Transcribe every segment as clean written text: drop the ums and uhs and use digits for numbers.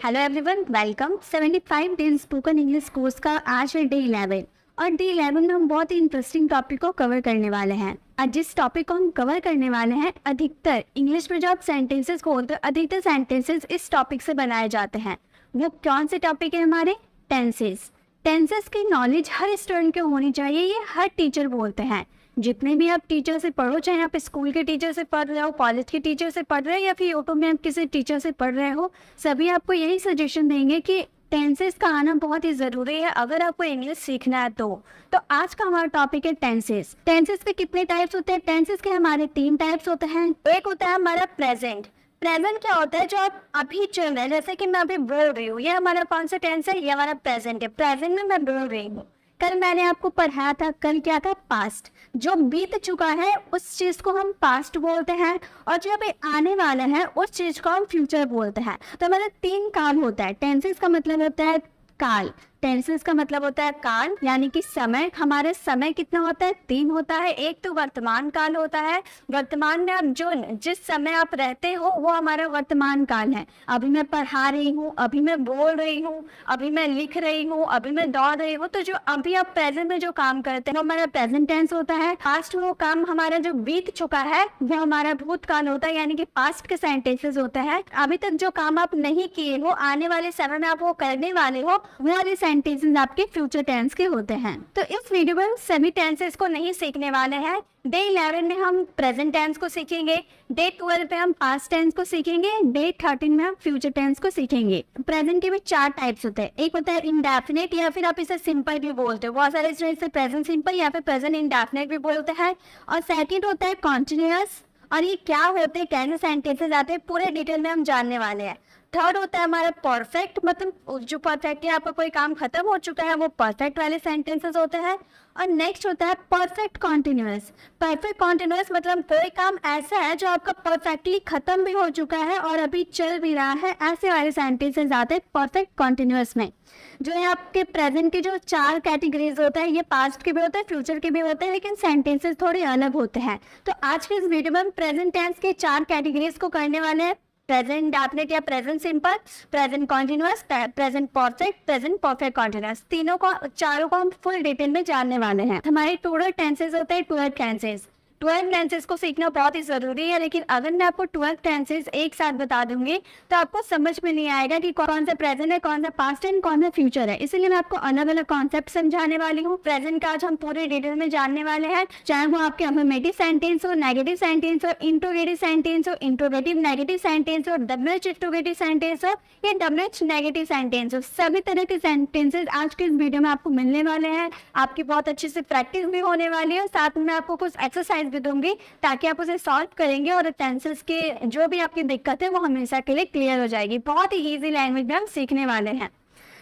Hello everyone, welcome 75 days spoken English course का आज है डे 11। और डे 11 में हम बहुत ही इंटरेस्टिंग टॉपिक को कवर करने वाले हैं। आज जिस टॉपिक को हम कवर करने वाले हैं, अधिकतर इंग्लिश में जो आप सेंटेंसेस खोलते हो, अधिकतर सेंटेंसेस इस टॉपिक से बनाए जाते हैं। वो कौन से टॉपिक है हमारे? टेंसेस। टेंसेस की नॉलेज हर स्टूडेंट को होनी चाहिए, ये हर टीचर बोलते हैं। जितने भी आप टीचर से पढ़ो, चाहे आप स्कूल के टीचर से पढ़ रहे हो, कॉलेज के टीचर से पढ़ रहे हो या फिर यूट्यूब में आप किसी टीचर से पढ़ रहे हो, सभी आपको यही सजेशन देंगे कि टेंसेस का आना बहुत ही ज़रूरी है अगर आपको इंग्लिश सीखना है तो आज का हमारा टॉपिक है टेंसेस। टेंसेस के कितने टाइप्स होते हैं? टेंसेस के हमारे 3 टाइप्स होते हैं। एक होता है हमारा प्रेजेंट। प्रेजेंट क्या होता है? जो आप अभी चल रहे हैं, जैसे कि मैं अभी बोल रही हूँ, ये हमारा कौन सा टेंस है? ये हमारा प्रेजेंट है। प्रेजेंट में मैं बोल रही हूँ। कल मैंने आपको पढ़ाया था, कल क्या था? पास्ट। जो बीत चुका है उस चीज को हम पास्ट बोलते हैं, और जो अभी आने वाला है उस चीज को हम फ्यूचर बोलते हैं। तो हमारा 3 काल होता है। टेंसेस का मतलब होता है काल। टेंसेस का मतलब होता है काल, यानी कि समय। हमारे समय कितना होता है? 3 होता है। एक तो वर्तमान काल होता है। वर्तमान में आप जो जिस समय आप रहते हो वो हमारा वर्तमान काल है। अभी मैं पढ़ा रही हूँ, अभी मैं बोल रही हूँ, अभी मैं लिख रही हूँ, अभी मैं दौड़ रही हूँ। तो जो अभी आप प्रेजेंट में जो काम करते हैं वो हमारा प्रेजेंट टेंस होता है। पास्ट में वो काम हमारा जो बीत चुका है वो हमारा भूतकाल होता है, यानी कि पास्ट के सेंटेंसेस होते हैं। अभी तक जो काम आप नहीं किए हो, आने वाले समय में आप वो करने वाले हो, वो वाले सेंटेंसेस आपके फ्यूचर टेंस के होते हैं। तो इस वीडियो में हम सभी टेंसेस को नहीं सीखने वाले हैं। डे 11 में हम प्रेजेंट टेंस को सीखेंगे, डे 12 पे हम पास्ट टेंस को सीखेंगे, डे 13 में हम फ्यूचर टेंस को सीखेंगे। प्रेजेंट के भी 4 टाइप्स होते हैं। एक होता है इंडेफिनिट, या फिर आप इसे सिंपल भी बोलते हो। बहुत सारे स्टूडेंट इसे प्रेजेंट सिंपल या फिर प्रेजेंट इंडेफिनिट भी बोलते हैं। और सेकंड होता है कॉन्टिन्यूअस। और ये क्या होते हैं, कैसे सेंटेंसेस आते हैं, पूरे डिटेल में हम जानने वाले हैं। थर्ड होता है हमारा परफेक्ट, मतलब जो परफेक्ट है, आपका कोई काम खत्म हो चुका है, वो परफेक्ट वाले सेंटेंसेस होते हैं। और नेक्स्ट होता है परफेक्ट कॉन्टिन्यूअस। परफेक्ट कॉन्टिन्यूअस मतलब कोई काम ऐसा है जो आपका परफेक्टली खत्म भी हो चुका है और अभी चल भी रहा है, ऐसे वाले सेंटेंसेस आते हैं परफेक्ट कॉन्टिन्यूअस में। जो है आपके प्रेजेंट के जो 4 कैटेगरीज होता है, ये पास्ट के भी होते हैं, फ्यूचर के भी होते हैं, लेकिन सेंटेंसेस थोड़े अलग होते हैं। तो आज के इस वीडियो में हम प्रेजेंट टेंस के 4 कैटेगरीज को करने वाले हैं। प्रेजेंट इंडेफिनिट या present simple, present continuous, present perfect, present perfect continuous. चारों को हम फुल डिटेल में जानने वाले हैं। हमारे टोटल टेंसेस होते हैं 12 टेंसेस। 12 टेंसेस को सीखना बहुत ही जरूरी है, लेकिन अगर मैं आपको 12 टेंसेस एक साथ बता दूंगी तो आपको समझ में नहीं आएगा कि कौन सा प्रेजेंट है, कौन सा पास्ट है, कौन सा फ्यूचर है। इसलिए मैं आपको अलग अलग कॉन्सेप्ट समझाने वाली हूँ। प्रेजेंट का आज हम पूरे डिटेल में जानने वाले हैं, चाहे वो आपके अफर्मेटिव सेंटेंस हो, नेगेटिव सेंटेंस हो, इंट्रोगेटिव सेंटेंस हो, इंट्रोगेटिव नेगेटिव सेंटेंस हो, डब्ल्यूएच इंट्रोगेटिव सेंटेंस हो या डब्ल्यूएच नेगेटिव सेंटेंस हो। सभी तरह के सेंटेंसेस आज के इस वीडियो में आपको मिलने वाले हैं। आपकी बहुत अच्छे से प्रैक्टिस भी होने वाली है, साथ में आपको कुछ एक्सरसाइज भी दूंगी ताकि आप उसे सॉल्व करेंगे और टेंसेस के जो भी आपकी दिक्कत है वो हमेशा के लिए क्लियर हो जाएगी। बहुत ही इजी लैंग्वेज में हम सीखने वाले हैं।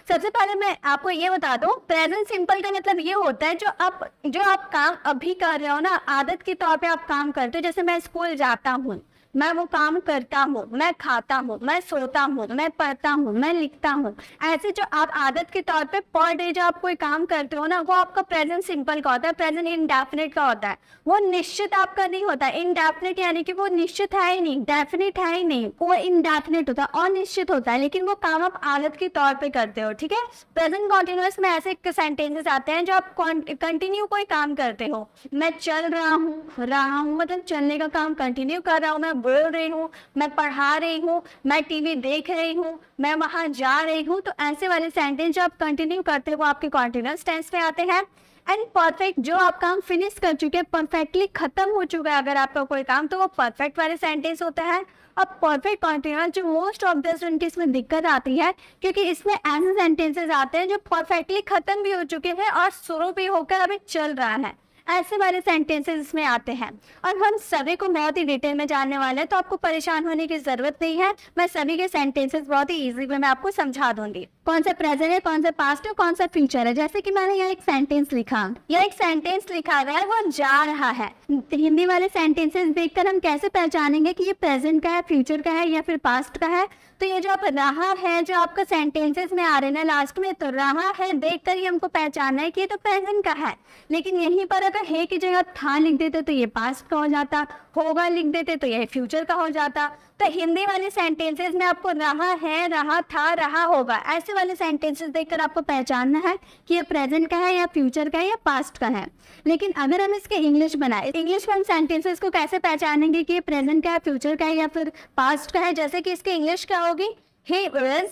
सबसे पहले मैं आपको ये बता दूं, प्रेजेंट सिंपल का मतलब ये होता है जो आप काम अभी कर रहे हो ना, आदत के तौर पे आप काम करते हो। जैसे मैं स्कूल जाता हूँ, मैं वो काम करता हूँ, मैं खाता हूँ, मैं सोता हूँ, मैं पढ़ता हूँ, मैं लिखता हूँ। ऐसे जो आप आदत के तौर पे पर डे जो आप कोई काम करते हो ना, वो आपका प्रेजेंट सिंपल का होता है। प्रेजेंट इंडेफिनिट का होता है, वो निश्चित आपका नहीं होता। इंडेफिनिट यानी कि वो निश्चित है ही नहीं, डेफिनिट है ही नहीं, वो इंडेफिनिट होता है, अनिश्चित होता है, लेकिन वो काम आप आदत के तौर पे करते हो। ठीक है। प्रेजेंट कॉन्टिन्यूअस में ऐसे सेंटेंसेस आते हैं जो आप कंटिन्यू कोई काम करते हो। मैं चल रहा हूँ मतलब चलने का काम कंटिन्यू कर रहा हूँ, मैं बोल रही हूँ, मैं पढ़ा रही हूँ, मैं टीवी देख रही हूँ, मैं वहां जा रही हूँ। तो ऐसे वाले सेंटेंस जो आप कंटिन्यू करते हो वो आपके कॉन्टिन्यूअस टेंस में आते हैं। एंड परफेक्ट, जो आप काम फिनिश कर चुके हैं, परफेक्टली खत्म हो चुका है अगर आपका कोई काम, तो वो परफेक्ट वाले सेंटेंस होता है। और परफेक्ट कॉन्टिन्यूअस जो मोस्ट ऑफ द स्टूडेंट की इसमें दिक्कत आती है, क्योंकि इसमें ऐसे सेंटेंसेस आते हैं जो परफेक्टली खत्म भी हो चुके हैं और शुरू भी होकर अभी चल रहा है। ऐसे वाले सेंटेंसेस इसमें आते हैं और हम सभी को बहुत ही डिटेल में जानने वाले हैं, तो आपको परेशान होने की जरूरत नहीं है। मैं सभी के सेंटेंसेस बहुत ही इजी वे में आपको समझा दूंगी। कौन सा प्रेजेंट है, कौन सा पास्ट है, कौन सा फ्यूचर है। जैसे कि मैंने यहाँ एक सेंटेंस लिखा, यह एक सेंटेंस लिखा हुआ है, वो जा रहा है। हिंदी वाले सेंटेंसेस देखकर हम कैसे पहचानेंगे कि ये प्रेजेंट का है, फ्यूचर का है या फिर पास्ट का है? तो ये जो आप रहा है, जो आपका सेंटेंसेस में आ रहे हैं ना लास्ट में, तो रहा है देखकर ही हमको पहचानना है कि ये तो प्रेजेंट का है। लेकिन यहीं पर अगर है की जगह था लिख देते तो ये पास्ट का हो जाता, होगा लिख देते तो ये फ्यूचर का हो जाता। तो हिंदी वाले सेंटेंसेस में आपको रहा है, रहा था, रहा होगा, ऐसे वाले सेंटेंसेस देखकर आपको पहचानना है कि ये प्रेजेंट का है या फ्यूचर का है या पास्ट का है। लेकिन अगर हम इसके इंग्लिश बनाए, इंग्लिश में हम सेंटेंसेस को कैसे पहचानेंगे कि ये प्रेजेंट का है, फ्यूचर का है या फिर पास्ट का है? जैसे कि इसके इंग्लिश क्या होगी, ही is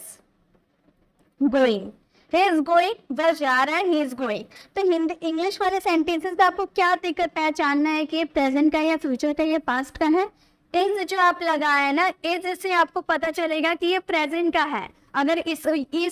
going, he is going, वह जा रहा है, he is going। तो हिंदी इंग्लिश वाले सेंटेंसेस का आपको क्या देखकर पहचानना है कि ये प्रेजेंट का है या फ्यूचर का है या पास्ट का है? इज जो आप लगाए ना, इज से आपको पता चलेगा कि ये प्रेजेंट का है। अगर इस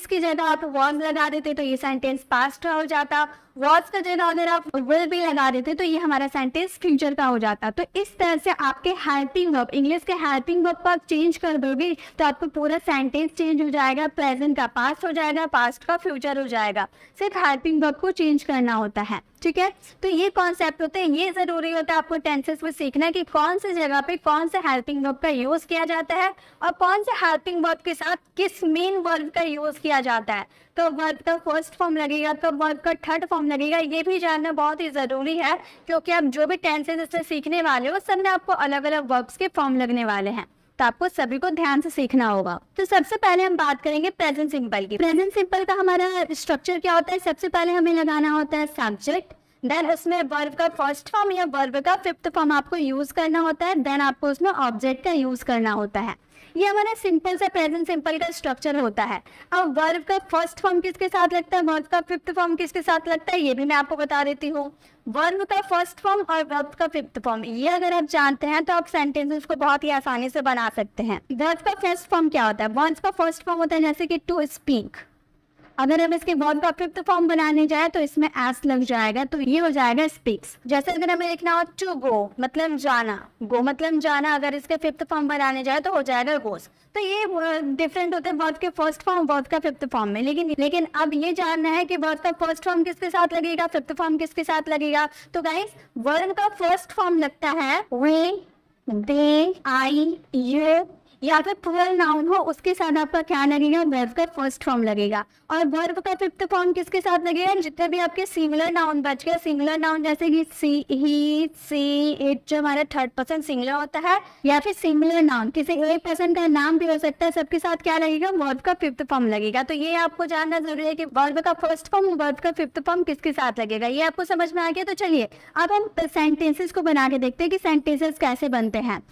की जगह आप वॉज लगा देते तो ये सेंटेंस पास्ट का हो जाता, वॉज का जगह अगर आप विल भी लगा देते तो ये हमारा सेंटेंस फ्यूचर का हो जाता। तो इस तरह से आपके हेल्पिंग वर्ब, इंग्लिश के हेल्पिंग वर्ब को आप चेंज कर दोगे तो आपको पूरा सेंटेंस चेंज हो जाएगा, प्रेजेंट का पास्ट हो जाएगा, पास्ट का फ्यूचर हो जाएगा। सिर्फ हेल्पिंग वर्ब को चेंज करना होता है, ठीक है। तो ये कॉन्सेप्ट होते हैं, ये जरूरी होता है आपको टेंसेस में सीखना कि कौन सी जगह पे कौन से हेल्पिंग वर्ब का यूज किया जाता है और कौन से हेल्पिंग वर्ब के साथ किस मेन वर्ब का यूज किया जाता है। तो वर्ब का फर्स्ट फॉर्म लगेगा, तो वर्ब का थर्ड फॉर्म लगेगा, ये भी जानना बहुत ही जरूरी है क्योंकि आप जो भी टेंसेस इससे सीखने वाले हो सब में आपको अलग अलग वर्ब्स के फॉर्म लगने वाले हैं, तो आपको सभी को ध्यान से सीखना होगा। तो सबसे पहले हम बात करेंगे प्रेजेंट सिंपल की। प्रेजेंट सिंपल का हमारा स्ट्रक्चर क्या होता है? सबसे पहले हमें लगाना होता है सब्जेक्ट, देन उसमें वर्ब का फर्स्ट फॉर्म या वर्ब का फिफ्थ फॉर्म आपको यूज करना होता है, देन आपको उसमें ऑब्जेक्ट का यूज करना होता है। ये हमारा सिंपल से प्रेजेंट सिंपल का स्ट्रक्चर होता है। अब वर्ब का फर्स्ट फॉर्म किसके साथ लगता है, वर्ब का फिफ्थ फॉर्म किसके साथ लगता है, ये भी मैं आपको बता देती हूँ। वर्ब का फर्स्ट फॉर्म और वर्ब का फिफ्थ फॉर्म ये अगर आप जानते हैं तो आप सेंटेंसेस को बहुत ही आसानी से बना सकते हैं। वर्ब का फर्स्ट फॉर्म क्या होता है? वर्ब का फर्स्ट फॉर्म होता है जैसे कि टू स्पीक, अगर हम इसके वर्ब का फिफ्थ फॉर्म बनाने जाए तो इसमें एस लग जाएगा तो ये हो जाएगा स्पीक्स। जैसे अगर हमें लिखना हो टू गो मतलब जाना, गो मतलब जाना, अगर इसके फिफ्थ फॉर्म बनाने जाए तो हो जाएगा गोस। तो ये डिफरेंट होते हैं वर्ब के फर्स्ट फॉर्म वर्ब का फिफ्थ फॉर्म में। लेकिन अब ये जानना है कि वर्ब का फर्स्ट फॉर्म किसके साथ लगेगा, फिफ्थ फॉर्म किसके साथ लगेगा। तो गाइस वर्ब का फर्स्ट फॉर्म लगता है वे, दे, आई, यू या फिर प्लूरल नाउन हो उसके साथ आपका क्या लगेगा, वर्ब का फर्स्ट फॉर्म लगेगा। और वर्ब का फिफ्थ फॉर्म किसके साथ लगेगा, जितने भी आपके सिंगुलर नाउन बच गए, सिंगुलर नाउन जैसे कि सी, ही, सी, इट जो हमारा थर्ड पर्सन सिंगुलर होता है, या फिर सिंगुलर नाउन किसी एक पर्सन का नाम भी हो सकता है, सबके साथ क्या लगेगा, वर्ब का फिफ्थ फॉर्म लगेगा। तो ये आपको जानना जरूरी है कि वर्ब का फर्स्ट फॉर्म वर्ब का फिफ्थ फॉर्म किसके साथ लगेगा। ये आपको समझ में आ गया। तो चलिए अब हम सेंटेंसेस को बना के देखते हैं कि सेंटेंसेस कैसे बनते हैं।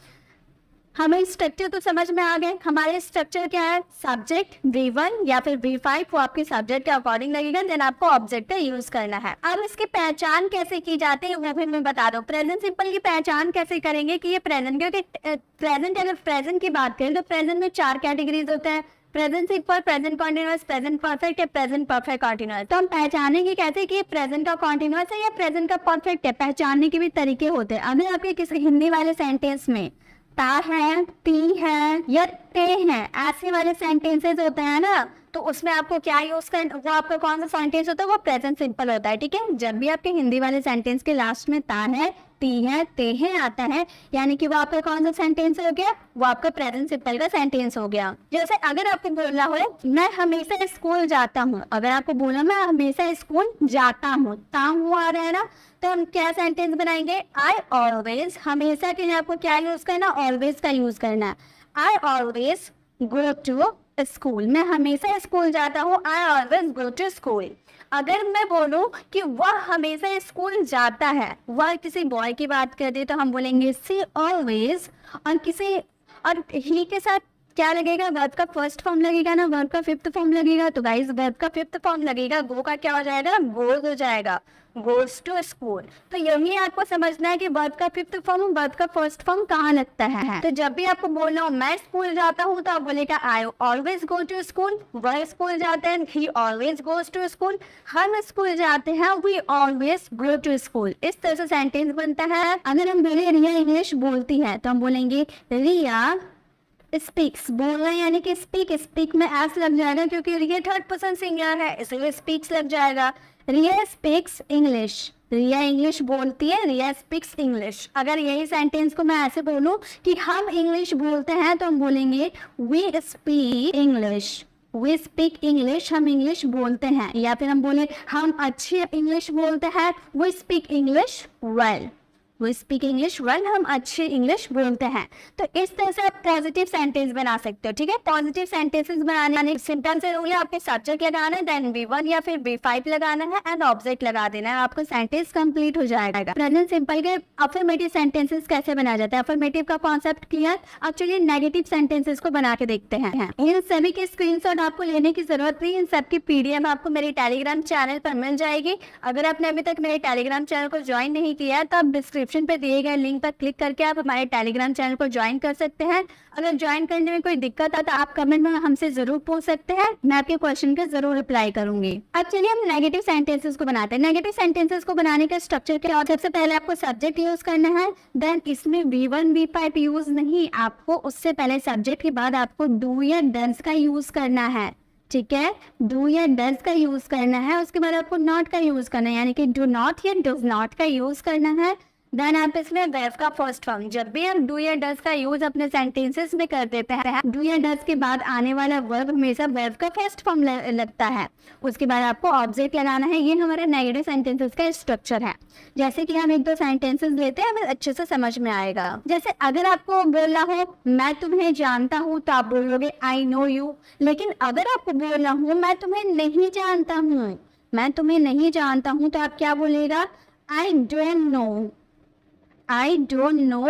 हमें स्ट्रक्चर तो समझ में आ गए। हमारे स्ट्रक्चर क्या है, सब्जेक्ट V1 या फिर V5 वो आपके सब्जेक्ट के अकॉर्डिंग लगेगा, देन आपको ऑब्जेक्ट का यूज करना है। अब इसकी पहचान कैसे की जाती है वो भी मैं बता दूं। प्रेजेंट सिंपल की पहचान कैसे करेंगे कि ये प्रेजेंट, क्योंकि प्रेजेंट अगर प्रेजेंट की बात करें तो प्रेजेंट में 4 कैटेगरीज होते हैं, present simple, present continuous, present perfect या प्रेजेंट परफेक्ट कॉन्टिन्यूअस। तो हम पहचानेंगे कैसे कि प्रेजेंट का कॉन्टिन्यूअस है या प्रेजेंट का परफेक्ट है। पहचानने के भी तरीके होते हैं। अगर आपके किसी हिंदी वाले सेंटेंस में ता है, ती है या ते हैं, ऐसे वाले सेंटेंसेस होते हैं ना, तो उसमें आपको क्या यूज करना, वो आपका कौन सा सेंटेंस होता है, वो प्रेजेंट सिंपल होता है। ठीक है, जब भी आपके हिंदी वाले सेंटेंस के लास्ट में ता है, ती है, ते है आता है, यानी कि वो आपका कौन सा सेंटेंस हो गया, वो आपका प्रेजेंट सिंपल का सेंटेंस हो गया। जैसे अगर आपको बोलना हो मैं हमेशा स्कूल जाता हूँ, अगर आपको बोला मैं हमेशा स्कूल जाता हूँ, ता हुआ आ रहा है ना, तो हम क्या सेंटेंस बनाएंगे, आई ऑलवेज, हमेशा के लिए आपको क्या यूज करना, ऑलवेज का यूज करना है। I always go to school, मैं हमेशा स्कूल जाता हूँ, I always go to school. अगर मैं बोलूं कि वह हमेशा स्कूल जाता है, वह किसी बॉय की बात कर दे तो हम बोलेंगे सी ऑलवेज, और ही के साथ क्या लगेगा, वर्ब का फर्स्ट फॉर्म लगेगा ना, वर्ब का फिफ्थ फॉर्म लगेगा। तो गाइस वर्ब का फिफ्थ फॉर्म लगेगा, गो का क्या हो जाएगा, गोज हो जाएगा, गोज टू स्कूल। तो यही आपको समझना है कि वर्ब का फिफ्थ फॉर्म, वर्ब का फर्स्ट फॉर्म कहाँ लगता है। तो जब भी आपको बोलना हो मैं स्कूल जाता हूँ तो आप बोलेगा I always go to school, वह स्कूल जाते हैं, he always goes to school, हम स्कूल जाते हैं, we always go to school. इस तरह से सेंटेंस बनता है। अगर हम बोले रिया इंग्लिश बोलती है तो हम बोलेंगे रिया स्पीक्स, बोलना यानी कि स्पीक, स्पीक में एस लग जाएगा क्योंकि रिया थर्ड पर्सन सिंगुलर है, इसलिए स्पीक्स लग जाएगा। रिया स्पीक्स इंग्लिश, रिया इंग्लिश बोलती है, रिया स्पीक्स इंग्लिश। अगर यही सेंटेंस को मैं ऐसे बोलूं कि हम इंग्लिश बोलते हैं तो हम बोलेंगे we speak English, we speak English, हम इंग्लिश बोलते हैं, या फिर हम बोले हम अच्छी इंग्लिश बोलते हैं, we speak English well, we speak English well, हम अच्छी इंग्लिश बोलते हैं। तो इस तरह से आप पॉजिटिव सेंटेंस बना सकते हो, ठीक है। पॉजिटिव सेंटेंसेस बनाने सिंपल से रूल है, आपके सब्जेक्ट लगाना है, देन V1 या फिर V5 लगाना है एंड ऑब्जेक्ट लगा देना है, आपका सेंटेंस कंप्लीट हो जाएगा। प्रेजेंट सिंपल के अफर्मेटिव सेंटेंसेस कैसे बनाया जाता है, अफर्मेटिव का कॉन्सेप्ट क्लियर। अब चलिए नेगेटिव सेंटेंसेस को बना के देखते हैं। इन सभी के स्क्रीनशॉट आपको लेने की जरूरत नहीं, इन सब की PDF आपको मेरे टेलीग्राम चैनल पर मिल जाएगी। अगर आपने अभी तक मेरे टेलीग्राम चैनल को ज्वाइन नहीं किया है तो आप डिस्क्रिप्शन पे दिए गए लिंक पर क्लिक करके आप हमारे टेलीग्राम चैनल को ज्वाइन कर सकते हैं। अगर ज्वाइन करने में कोई दिक्कत है तो आप कमेंट में हमसे जरूर पूछ सकते हैं, मैं आपके क्वेश्चन का जरूर रिप्लाई करूंगी। अब चलिए हम नेगेटिव सेंटेंसेस को बनाते हैं। नेगेटिव सेंटेंसेस को बनाने का स्ट्रक्चर क्या होता है, सबसे पहले आपको सब्जेक्ट यूज करना है, देन इसमें V1 V5 यूज नहीं, आपको उससे पहले सब्जेक्ट के बाद आपको डू या डज का यूज करना है, ठीक है। डू या डज का यूज करना है, उसके बाद आपको नॉट का यूज करना है, यानी कि डू नॉट या डज नॉट का यूज करना है। देन आप इसमें वर्ब का फर्स्ट फॉर्म, जब भी हम डू या डज का यूज अपने सेंटेंसेस में कर देते हैं, डू या डज के बाद आने वाला वर्ब हमेशा वर्ब का फर्स्ट फॉर्म लगता है। उसके बाद आपको ऑब्जेक्ट लगाना है। ये हमारा नेगेटिव सेंटेंसेस का स्ट्रक्चर है। जैसे कि हम एक दो सेंटेंसेस लेते हैं, हमें अच्छे से समझ में आएगा। जैसे अगर आपको बोलना हो मैं तुम्हें जानता हूँ तो आप बोलोगे आई नो यू, लेकिन अगर आपको बोलना हो मैं तुम्हें नहीं जानता हूँ, मैं तुम्हें नहीं जानता हूँ, तो आप क्या बोलेगा, I don't know, I don't know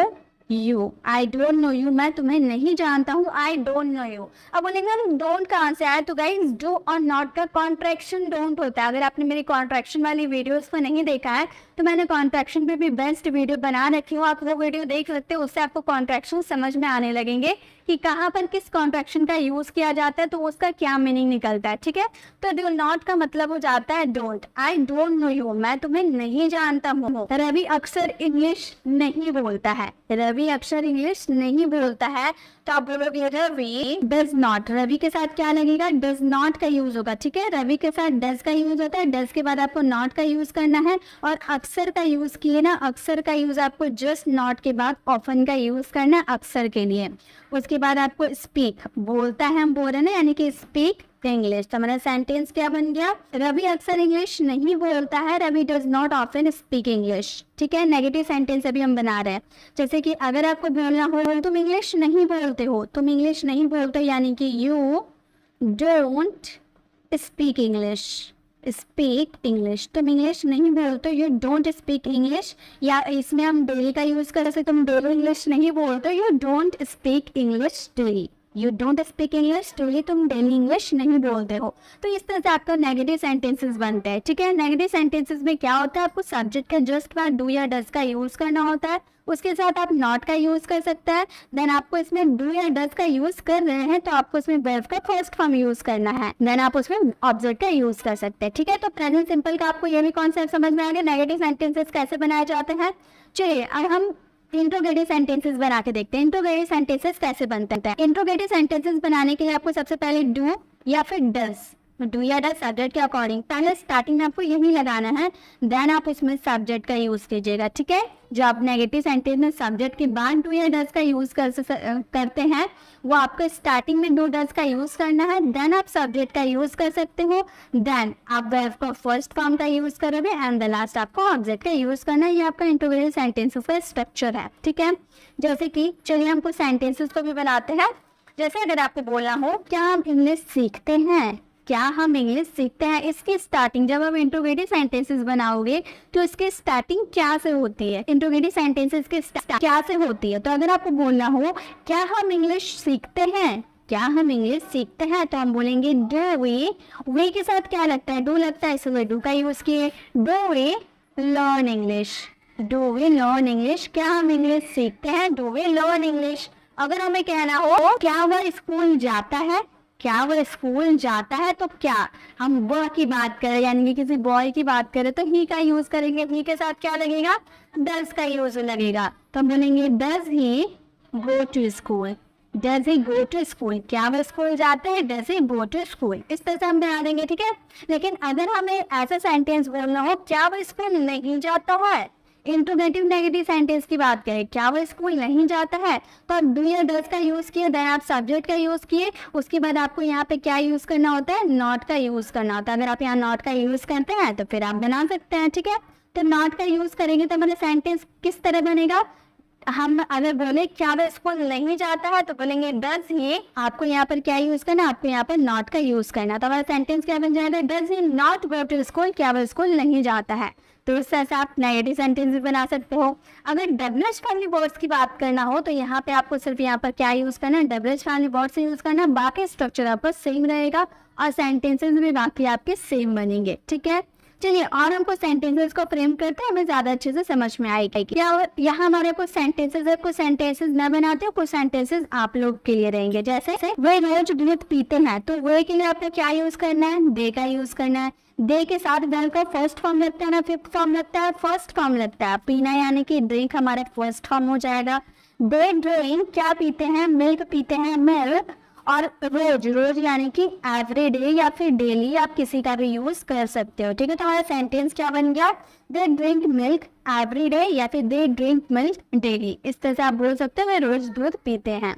you, I don't know you, मैं तुम्हें नहीं जानता हूँ, आई डोंट नो यू। अब बोलेंगे हम डोंट कहाँ से आया, तो गाइस डू और नॉट का कॉन्ट्रैक्शन डोंट होता है। अगर आपने मेरी कॉन्ट्रैक्शन वाली वीडियोस को नहीं देखा है तो मैंने कॉन्ट्रैक्शन पे भी बेस्ट वीडियो बना रखी हूँ, आप वो वीडियो देख सकते हो, उससे आपको कॉन्ट्रैक्शन समझ में आने लगेंगे कि कहाँ पर किस कॉन्ट्रैक्शन का यूज किया जाता है, तो उसका क्या मीनिंग निकलता है, ठीक है। तो डू नॉट का मतलब हो जाता है don't, I don't know you, मैं तुम्हें नहीं जानता हूँ। रवि अक्सर इंग्लिश नहीं बोलता है, रवि अक्सर इंग्लिश नहीं बोलता है, तो आप बोलोगे रवि डज नॉट, रवि के साथ क्या लगेगा, डज नॉट का यूज होगा, ठीक है। रवि के साथ डज का यूज होता है, डज के बाद आपको नॉट का यूज करना है, और अक्सर का यूज किए ना, अक्सर का यूज आपको जस्ट नॉट के बाद ऑफन का यूज करना है अक्सर के लिए। उसके बाद आपको स्पीक, बोलता है हम बोल रहे हैं, यानी कि स्पीक इंग्लिश। तो हमारा सेंटेंस क्या बन गया, रवि अक्सर इंग्लिश नहीं बोलता है, Ravi does not often speak English, ठीक है। नेगेटिव सेंटेंस अभी हम बना रहे हैं। जैसे कि अगर आपको बोलना हो तुम इंग्लिश नहीं बोलते हो, तुम इंग्लिश नहीं बोलते, यानी कि you don't speak English, speak English, तुम इंग्लिश नहीं बोलते, यू डोंट स्पीक इंग्लिश। या इसमें हम डेली का यूज कर सकते, तुम डेली इंग्लिश नहीं बोलते, you don't speak English daily, you don't speak English daily, तुम डेली इंग्लिश नहीं बोलते हो। तो इस तरह से आपका नेगेटिव सेंटेंसेस बनते हैं, ठीक है। नेगेटिव सेंटेंसेस में क्या होता है, आपको सब्जेक्ट का जस्ट बाद डू या डज का यूज करना होता है, उसके साथ आप नॉट का यूज कर सकते हैं। देन आपको इसमें डू या डज का यूज कर रहे हैं तो आपको इसमें वर्ब का फर्स्ट फॉर्म यूज करना है, देन आप उसमें ऑब्जेक्ट का यूज कर सकते हैं, ठीक है। तो प्रेजेंट सिंपल का आपको ये भी कॉन्सेप्ट समझ में आ गया, नेगेटिव सेंटेंसेस कैसे बनाए जाते हैं। चलिए अब हम इंट्रोगेटिव सेंटेंसेस बना के देखते हैं। इंट्रोगेटिव सेंटेंसेस कैसे बनते हैं। इंट्रोगेटिव सेंटेंसेस बनाने के लिए आपको सबसे पहले डू या फिर डज, डू या डज सब्जेक्ट के अकॉर्डिंग पहले स्टार्टिंग में आपको यही लगाना है, देन आप उसमें सब्जेक्ट का यूज कीजिएगा, ठीक है। जो आप नेगेटिव सेंटेंस में सब्जेक्ट के बाद डू या डज का यूज करते हैं, वो आपको स्टार्टिंग में डू डज का यूज करना है, देन आप सब्जेक्ट का यूज कर सकते हो, देन आप वर्ब का फर्स्ट फॉर्म का यूज करोगे एंड द लास्ट आपको ऑब्जेक्ट का यूज करना है। ये आपका इंट्रोगेटिव सेंटेंसेस का स्ट्रक्चर है, ठीक है। जैसे कि चलिए हम कुछ सेंटेंसेस को भी बनाते हैं। जैसे अगर आपको बोलना हो क्या हम इंग्लिश सीखते हैं, क्या हम इंग्लिश सीखते हैं, इसकी स्टार्टिंग जब आप इंट्रोगेटिव सेंटेंसेस बनाओगे तो इसकी स्टार्टिंग क्या से होती है, इंट्रोगेटिव सेंटेंसेस की क्या से होती है। तो अगर आपको बोलना हो क्या हम इंग्लिश सीखते हैं, क्या हम इंग्लिश सीखते हैं, तो हम बोलेंगे डू वी के साथ क्या लगता है, डू लगता है, इसलिए डू का यूज किए, do we learn English, do we learn English, क्या हम इंग्लिश सीखते हैं, डू वी लर्न इंग्लिश। अगर हमें कहना हो क्या वह स्कूल जाता है, क्या वो स्कूल जाता है, तो क्या हम वह की बात करें यानी कि किसी बॉय की बात करें तो ही का यूज करेंगे, ही के साथ क्या लगेगा, डज का यूज लगेगा, तो हम बोलेंगे does he go to school, does he go to school, क्या वो स्कूल जाते हैं, does he go to school. इस तरह से हम बना देंगे, ठीक है। लेकिन अगर हमें ऐसा सेंटेंस बोलना हो क्या वो स्कूल नहीं जाता है, इंट्रोगेटिव नेगेटिव सेंटेंस की बात करें, क्या वो स्कूल नहीं जाता है, तो आप डू या डज का यूज किए, देन आप सब्जेक्ट का यूज किए, उसके बाद आपको यहाँ पे क्या यूज करना होता है, नॉट का यूज करना होता है। अगर आप यहाँ नॉट का यूज करते हैं तो फिर आप बना सकते हैं, ठीक है। तो नॉट का यूज करेंगे तो हमारा सेंटेंस किस तरह बनेगा, हम अगर बोले क्या वो स्कूल नहीं जाता है तो बोलेंगे डज ही, आपको यहाँ पर क्या यूज करना, आपको यहाँ पर नॉट का यूज करना, तो हमारा सेंटेंस क्या बन जाएगा, does he not go to school, क्या वो स्कूल नहीं जाता है। तो इस तरह से आप नेगेटिव सेंटेंस भी बना सकते हो। अगर डब्ल्यूएच फैमिली वर्ड्स की बात करना हो तो यहाँ पे आपको सिर्फ यहाँ पर क्या यूज करना है, डब्ल्यूएच फैमिली वर्ड्स यूज करना, बाकी स्ट्रक्चर आपका सेम रहेगा और सेंटेंसेस भी बाकी आपके सेम बनेंगे, ठीक है। चलिए और हमको सेंटेंसेस को फ्रेम करते हैं, हमें ज्यादा अच्छे से समझ में आएगी। क्या यहाँ हमारे कुछ सेंटेंसेस है, कुछ सेंटेंसेस मैं बनाती हूँ, कुछ सेंटेंसेस आप लोग के लिए रहेंगे। जैसे वे रोज दूध पीते हैं, तो वे के लिए आपको क्या यूज करना है, दे का यूज करना है। दे के साथ वर्ब का फर्स्ट फॉर्म लगता है ना फिफ्थ फॉर्म लगता है, फर्स्ट फॉर्म लगता है। पीना यानी कि ड्रिंक हमारा फर्स्ट फॉर्म हो जाएगा। दे ड्रिंक क्या पीते हैं, मिल्क पीते हैं, मिल्क। और रोज, रोज यानी कि एवरी डे या फिर डेली, आप किसी का भी यूज कर सकते हो, ठीक है। तो हमारा सेंटेंस क्या बन गया, they drink milk every day या फिर दे ड्रिंक मिल्क डेली, इस तरह से आप बोल सकते हो वे रोज दूध पीते हैं।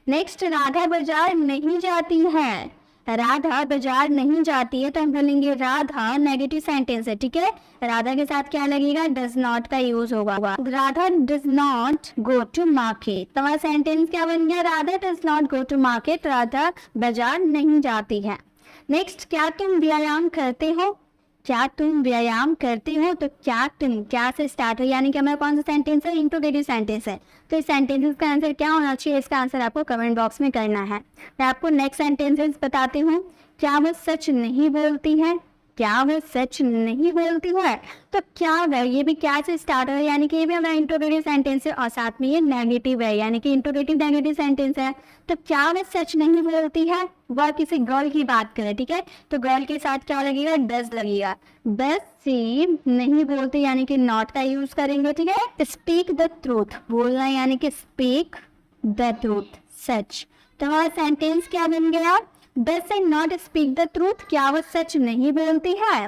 नेक्स्ट, राधा बाजार नहीं जाती है, राधा बाजार नहीं जाती है तो हम बोलेंगे राधा, नेगेटिव सेंटेंस है, ठीक है। राधा के साथ क्या लगेगा, डज नॉट का यूज होगा। Radha does not go to market, तो हमारा सेंटेंस क्या बन गया, Radha does not go to market, राधा बाजार नहीं जाती है। नेक्स्ट, क्या तुम व्यायाम करते हो, क्या तुम व्यायाम करते हो, तो क्या तुम, क्या से स्टार्ट है यानी कि हमारा कौन सा सेंटेंस है, इंट्रोगेटिव सेंटेंस है। तो इस सेंटेंसेस का आंसर क्या होना चाहिए, इसका आंसर आपको कमेंट बॉक्स में करना है। मैं आपको नेक्स्ट सेंटेंसेस बताती हूँ। क्या वह सच नहीं बोलती है, क्या वह सच नहीं बोलती है, तो क्या वह, ये भी क्या से स्टार्ट है यानी कि ये भी हमारा इंट्रोगेटिव सेंटेंस है और साथ में ये नेगेटिव है यानी कि इंट्रोगेटिव नेगेटिव सेंटेंस है। तो क्या वह सच नहीं बोलती है, वह किसी गर्ल की बात करे, ठीक है। तो गर्ल के साथ क्या लगेगा, डज लगेगा। डज सी नहीं बोलती यानी कि नॉट का यूज करेंगे, ठीक है। स्पीक द ट्रूथ, बोलना यानी कि स्पीक द ट्रूथ, सच। तो हमारा सेंटेंस क्या बन गया, डज से नॉट स्पीक द ट्रूथ, क्या वह सच नहीं बोलती है।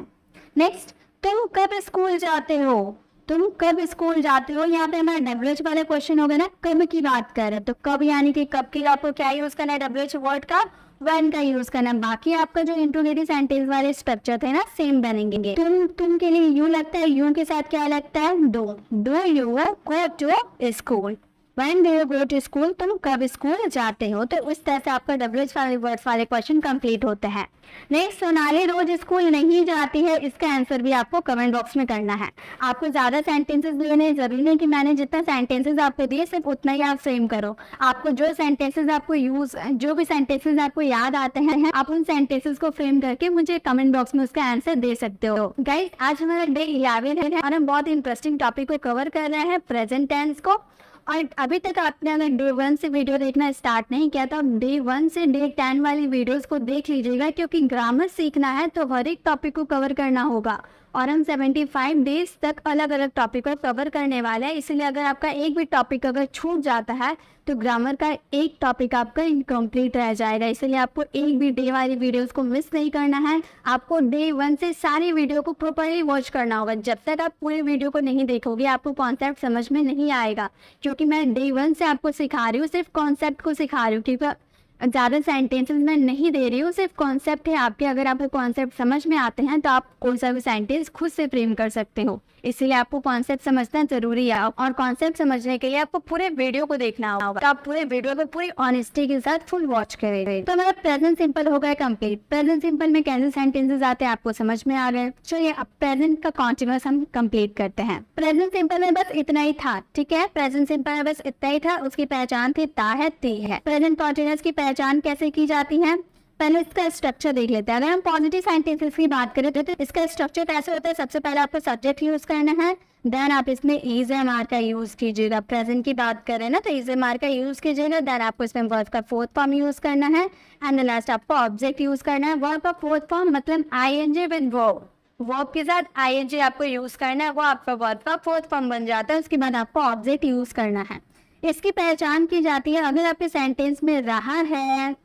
नेक्स्ट, तुम कब स्कूल जाते हो, तुम कब स्कूल जाते हो, यहाँ पे हमारा डब्ल्यूएच वाला क्वेश्चन होगा ना, कब की बात कर रहे हैं तो कब यानी कि कब के लिए आपको क्या यूज करना है, डब्ल्यूएच वर्ड का व्हेन का यूज करना। बाकी आपका जो इंट्रोगेटिव सेंटेंस वाले स्ट्रक्चर थे ना सेम बनेंगे। तुम के लिए यू लगता है, यू के साथ क्या लगता है, do you go to school, When do you go to school, तुम कब स्कूल जाते हो। तो उस तरह से आपका डब्ल्यूएच वाले वर्ड्स वाले क्वेश्चन कंप्लीट होते हैं। नेक्स्ट, सोनाली रोज स्कूल नहीं जाती है, इसका आंसर भी आपको कमेंट बॉक्स में करना है। आपको ज्यादा सेंटेंसेस लेने जरूरी नहीं कि मैंने जितना सेंटेंसेस आपको दिए सिर्फ उतना ही आप फ्रेम करो। आपको जो सेंटेंसेस आपको यूज, जो भी सेंटेंसेस आपको याद आते हैं आप उन सेंटेंसेस को फ्रेम करके मुझे कमेंट बॉक्स में उसका आंसर दे सकते हो। गाइस, आज हमारा डे 11 है और हम बहुत इंटरेस्टिंग टॉपिक को कवर कर रहे हैं, प्रेजेंट टेंस को। और अभी तक आपने अगर डे 1 से वीडियो देखना स्टार्ट नहीं किया तो आप डे 1 से डे 10 वाली वीडियोस को देख लीजिएगा, क्योंकि ग्रामर सीखना है तो हर एक टॉपिक को कवर करना होगा और हम 75 डेज तक अलग अलग टॉपिक को कवर करने वाले हैं। इसलिए अगर आपका एक भी टॉपिक अगर छूट जाता है तो ग्रामर का एक टॉपिक आपका इनकम्प्लीट रह जाएगा। इसलिए आपको एक भी डे वाली वीडियोस को मिस नहीं करना है। आपको डे 1 से सारी वीडियो को प्रॉपरली वॉच करना होगा। जब तक आप पूरी वीडियो को नहीं देखोगे आपको कॉन्सेप्ट समझ में नहीं आएगा, क्योंकि मैं डे 1 से आपको सिखा रही हूँ, सिर्फ कॉन्सेप्ट को सिखा रही हूँ, ठीक है। ज़्यादा सेंटेंसेस मैं नहीं दे रही हूँ, सिर्फ कॉन्सेप्ट है आपके। अगर आपको कॉन्सेप्ट समझ में आते हैं तो आप कोई सा भी सेंटेंस खुद से फ्रेम कर सकते हो। इसलिए आपको कॉन्सेप्ट समझना जरूरी है और कॉन्सेप्ट समझने के लिए आपको पूरे वीडियो को देखना होगा। तो आप पूरे वीडियो को पूरी ऑनेस्टी के साथ फुल वॉच करेंगे। तो हमारा प्रेजेंट सिंपल हो गया कंप्लीट। प्रेजेंट सिंपल में कैसे सेंटेंसेस आते हैं आपको समझ में आ गए। चलिए अब प्रेजेंट का कॉन्टिन्यूअस हम कंप्लीट करते हैं। प्रेजेंट सिंपल में बस इतना ही था, ठीक है। प्रेजेंट सिंपल में बस इतना ही था। उसकी पहचान थी ता है ती है। प्रेजेंट कॉन्टिन्यूअस की पहचान कैसे की जाती है, पहले इसका स्ट्रक्चर देख लेते हैं। अगर हम पॉजिटिव सेंटेंसेस की बात करें तो इसका स्ट्रक्चर कैसे होता है, सबसे पहले आपको सब्जेक्ट यूज करना है, देन आप इसमें इज एम आर का यूज कीजिएगा। प्रेजेंट की बात करें ना तो इज एम आर का यूज कीजिएगा, देन आपको इसमें वर्ब का फोर्थ फॉर्म यूज करना है एंड लास्ट आपको ऑब्जेक्ट यूज करना है। वर्ब का फोर्थ फॉर्म मतलब आईएनजी विद वर्ब, वर्ब के साथ आईएनजी आपको यूज करना है, वो आपका वर्ब का फोर्थ फॉर्म बन जाता है। उसके बाद आपको ऑब्जेक्ट यूज करना है। इसकी पहचान की जाती है अगर आपके सेंटेंस में रहा है,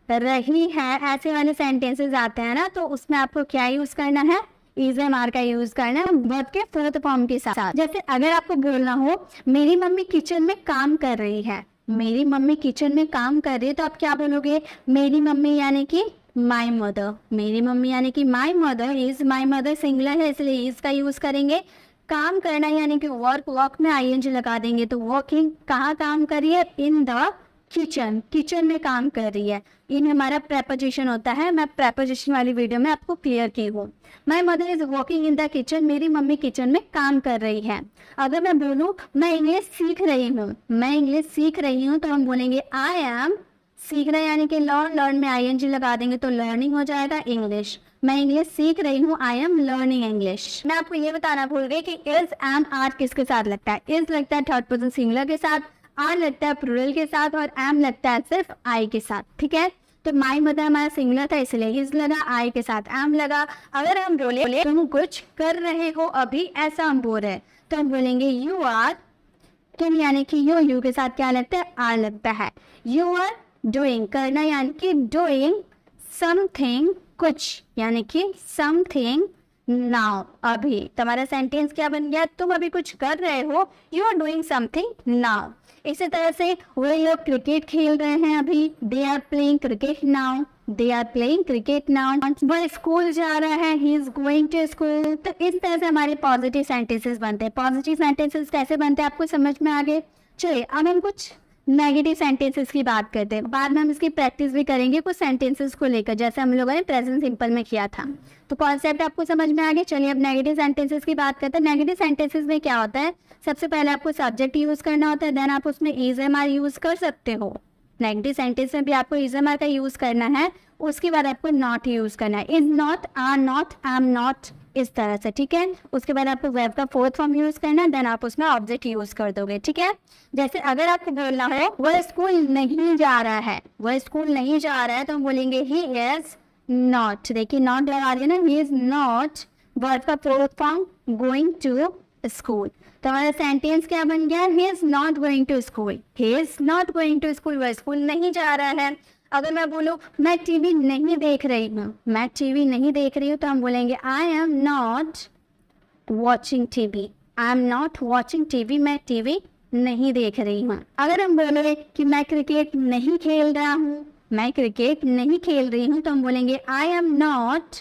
रही है, ऐसे वाले सेंटेंसेस आते हैं ना तो उसमें आपको क्या यूज करना है, इज एम आर का यूज करना है वर्ब के फोर्थ फॉर्म के साथ। जैसे अगर आपको बोलना हो मेरी मम्मी किचन में काम कर रही है, मेरी मम्मी किचन में काम कर रही है, तो आप क्या बोलोगे? मेरी मम्मी यानी कि माई मदर, मेरी मम्मी यानी कि my mother, is my mother singular है इसलिए इज का यूज करेंगे। काम करना यानी कि वर्क, वर्क में आईएनजी लगा देंगे, तो वर्किंग कहाँ काम कर रही है? इन द किचन, किचन में काम कर रही है। इन हमारा प्रेपोजिशन होता है, मैं प्रेपोजिशन वाली वीडियो में आपको क्लियर की हूँ। My mother is working in the kitchen, मेरी मम्मी किचन में काम कर रही है। अगर मैं बोलूँ मैं इंग्लिश सीख रही हूँ, मैं इंग्लिश सीख रही हूँ, तो हम बोलेंगे आई एम, सीखना यानी कि लर्न, लर्न में आईएनजी लगा देंगे तो लर्निंग हो जाएगा इंग्लिश। मैं इंग्लिश सीख रही हूँ, आई एम लर्निंग इंग्लिश। मैं आपको ये बताना भूल गई कि इज एम आर किसके साथ लगता है। इज लगता है थर्ड पर्सन सिंगुलर के साथ, आर लगता है प्लूरल के साथ, और एम लगता है सिर्फ आई के साथ। ठीक है, तो माई मदर हमारा सिंगुलर था इसलिए इज लगा, आई के साथ एम लगा। अगर हम बोले तुम कुछ कर रहे हो अभी, ऐसा हम बोल रहे हैं, तो हम बोलेंगे यू आर, तुम यानी कि यू के साथ क्या लगता है? आर लगता है। यू आर डूइंग, करना यानी कि डूइंग समथिंग, कुछ यानी कि समथिंग नाउ, अभी। तुम्हारा सेंटेंस क्या बन गया? तुम अभी कुछ कर रहे हो, you are doing something now. इसी तरह से वे लोग क्रिकेट खेल रहे हैं अभी, they are playing cricket now, they are playing cricket now. वह स्कूल जा रहा है, he is going to school. तो इस तरह से हमारे पॉजिटिव सेंटेंसेस बनते हैं। पॉजिटिव सेंटेंसेस कैसे बनते हैं आपको समझ में आ गए? चलिए अब हम कुछ नेगेटिव सेंटेंसेस की बात करते हैं। बाद में हम इसकी प्रैक्टिस भी करेंगे कुछ सेंटेंसेस को लेकर, जैसे हम लोगों ने प्रेजेंट सिंपल में किया था। तो कॉन्सेप्ट आपको समझ में आ गया। चलिए अब नेगेटिव सेंटेंसेस की बात करते हैं। नेगेटिव सेंटेंसेस में क्या होता है? सबसे पहले आपको सब्जेक्ट यूज करना होता है, देन आप उसमें इज एम आर यूज कर सकते हो। नेगेटिव सेंटेंस में भी आपको इज एम आर का यूज करना है, उसके बाद आपको नॉट यूज करना है। Is not, are not, I am not, इस तरह से। ठीक है, उसके बाद आपको वर्ब का फोर्थ फॉर्म यूज करना है, देन आप उसमें ऑब्जेक्ट यूज कर दोगे। ठीक है, जैसे अगर आपको बोलना हो वह स्कूल नहीं जा रहा है, वह स्कूल नहीं जा रहा है, तो हम बोलेंगे ही इज नॉट। देखिए नॉट लगा रही है ना, ही इज नॉट, वर्ब का fourth form going to school. तो हमारा सेंटेंस क्या बन गया? He is not going to school, he is not going to school, वह स्कूल नहीं जा रहा है। अगर मैं बोलूँ मैं टीवी नहीं देख रही हूँ, मैं टीवी नहीं देख रही हूँ, तो हम बोलेंगे आई am not watching TV, I am not watching TV, मैं टीवी नहीं देख रही हूँ। अगर हम बोले कि मैं क्रिकेट नहीं खेल रहा हूँ, मैं क्रिकेट नहीं खेल रही हूँ, तो हम बोलेंगे आई am not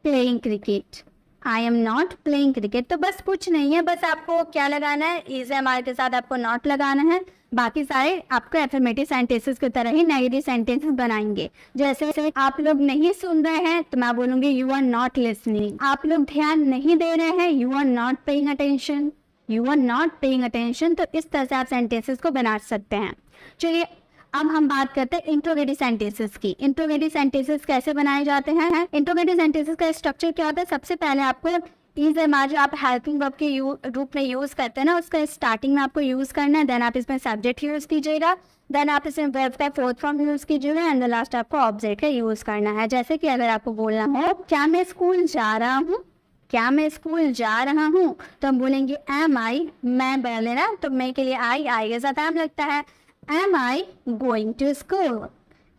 playing cricket, I am not playing cricket. तो बस कुछ नहीं है, बस आपको क्या लगाना है? इज एम आर के साथ आपको नॉट लगाना है। बाकी सारे आपको एफर्मेटिव सेंटेंसेस की तरह ही नेगेटिव सेंटेंसेस बनाएंगे। जैसे आप लोग नहीं सुन रहे हैं, तो मैं बोलूंगी यू आर नॉट लिसनिंग। आप लोग ध्यान नहीं दे रहे हैं, you are not paying attention, you are not paying attention. तो इस तरह से आप सेंटेंसेस को बना सकते हैं। चलिए अब हम बात करते हैं इंट्रोगेटिव सेंटेंसेस की। इंट्रोगेटिव सेंटेंसेस कैसे बनाए जाते हैं? इंट्रोगेटिव सेंटेंसेस का स्ट्रक्चर क्या होता है? सबसे पहले आपको इज एम आर जो आप हेल्पिंग वर्ब के रूप में यूज करते हैं ना, उसका स्टार्टिंग में आपको यूज करना है, देन आप इसमें सब्जेक्ट यूज कीजिएगा, देन आप इसमें वर्ब का फोर्थ फॉर्म यूज कीजिएगा, एंड लास्ट आपको ऑब्जेक्ट का यूज करना है। जैसे कि अगर आपको बोलना हो क्या मैं स्कूल जा रहा हूँ, क्या मैं स्कूल जा रहा हूँ, तो हम बोलेंगे एम आई, मैं बोल लेना, तो मैं के लिए आई के साथ एम लगता है। Am I going to school,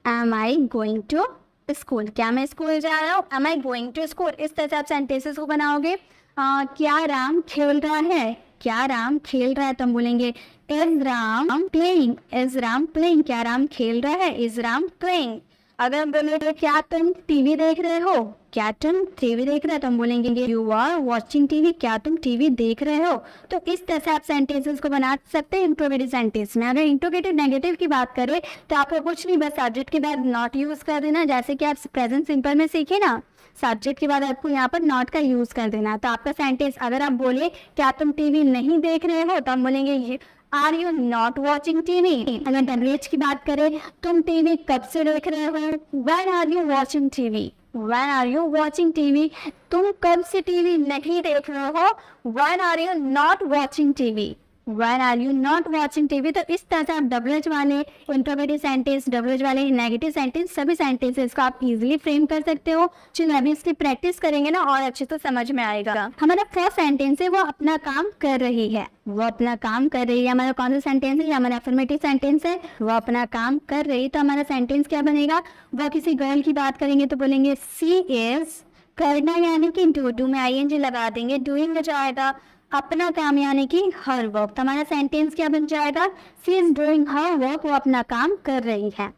am I going to school, क्या मैं स्कूल जा रहा हूँ, am I going to school. इस तरह से आप सेंटेंसेस को बनाओगे। क्या राम खेल रहा है, क्या राम खेल रहा है, तो हम बोलेंगे is Ram playing, is Ram playing, क्या राम खेल रहा है, इज राम प्लेइंग। अगर हम बोले तो क्या तुम टीवी देख रहे हो, क्या तुम टीवी देख रहे हो, तो हम बोलेंगे यू आर वॉचिंग टीवी, क्या तुम टीवी देख रहे हो। तो इस तरह से आप सेंटेंसेस को बना सकते हैं इंट्रोगेटिव सेंटेंस में। अगर इंट्रोगेटिव नेगेटिव की बात करें तो आपको कुछ नहीं, बस सब्जेक्ट के बाद नॉट यूज कर देना, जैसे कि आप प्रेजेंट सिंपल में सीखे ना, सब्जेक्ट के बाद आपको यहाँ पर नॉट का यूज कर देना। तो आपका सेंटेंस अगर आप बोले क्या तुम टीवी नहीं देख रहे हो, तो हम बोलेंगे are you not watching TV. अगर डब्ल्यूएच की बात करें, तुम टीवी कब से देख रहे हो, when are you watching TV, when are you watching TV, तुम कब से टीवी नहीं देख रहे हो, when are you not watching TV, when are you not watching TV. तो इस तरह से आप डब्ल्यूएच वाले इंट्रोगेटिव सेंटेंस, डब्ल्यूएच वाले नेगेटिव सेंटेंस, सभी सेंटेंसेस को आप इजीली फ्रेम कर सकते हो। चलिए अभी इसकी प्रैक्टिस करेंगे ना और अच्छे से समझ में आएगा। हमारा फर्स्ट सेंटेंस है वो अपना काम कर रही है, वो अपना काम कर रही है। हमारा कौन सा सेंटेंस है? हमारा अफर्मेटिव सेंटेंस है, वो अपना काम कर रही। तो हमारा सेंटेंस क्या बनेगा? वो किसी गर्ल की बात करेंगे तो बोलेंगे सी इज करना यानी कि डू में आईएनजी लगा देंगे, डूइंग हो जाएगा। अपना काम यानी कि हर वर्क, तो हमारा सेंटेंस क्या बन जाएगा, she is doing her work, वो अपना काम कर रही है।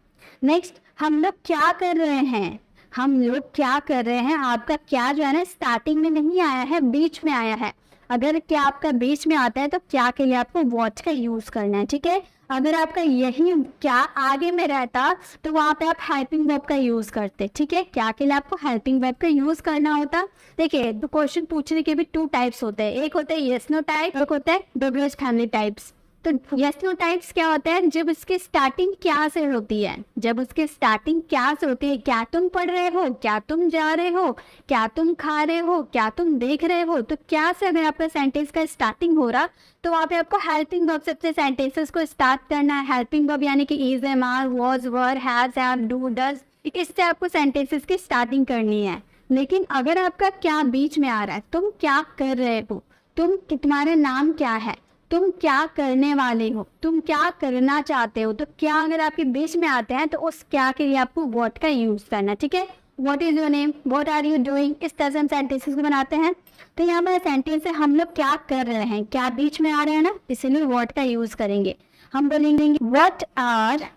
नेक्स्ट, हम लोग क्या कर रहे हैं, हम लोग क्या कर रहे हैं, आपका क्या जो है ना स्टार्टिंग में नहीं आया है, बीच में आया है। अगर क्या आपका बीच में आता है तो क्या के लिए आपको वॉट का यूज करना है, ठीक है। अगर आपका यही क्या आगे में रहता तो वहाँ पे आप हेल्पिंग वर्ब का यूज करते, ठीक है। क्या के लिए आपको हेल्पिंग वर्ब का यूज करना होता। देखिए, तो क्वेश्चन पूछने के भी 2 टाइप्स होते हैं, एक होता है यस नो टाइप, एक होता है डब्ल्यूएच फैमिली टाइप्स। तो यस नो टाइप्स क्या होता है, जब उसकी स्टार्टिंग क्या से होती है, जब उसकी स्टार्टिंग क्या से होती है, क्या तुम पढ़ रहे हो, क्या तुम जा रहे हो, क्या तुम खा रहे हो, क्या तुम देख रहे हो, तो क्या से अगर आपका सेंटेंस का स्टार्टिंग हो रहा तो वहाँ पे आपको हेल्पिंग वर्ब से सेंटेंसेस को स्टार्ट करना है। हेल्पिंग वर्ब यानी कि is, am, are, was, were, has, have, do, does, इससे आपको सेंटेंसेस की स्टार्टिंग करनी है। लेकिन अगर आपका क्या बीच में आ रहा है, तुम क्या कर रहे हो, तुम्हारा नाम क्या है, तुम क्या करने वाले हो, तुम क्या करना चाहते हो, तो क्या अगर आपके बीच में आते हैं तो उस क्या के लिए आपको व्हाट का यूज करना, ठीक है। What is your name, what are you doing, इस तरह से हम सेंटेंसेस को बनाते हैं। तो यहाँ पर सेंटेंस है हम लोग क्या कर रहे हैं, क्या बीच में आ रहे हैं ना, इसीलिए व्हाट का यूज करेंगे। हम बोलेंगे what are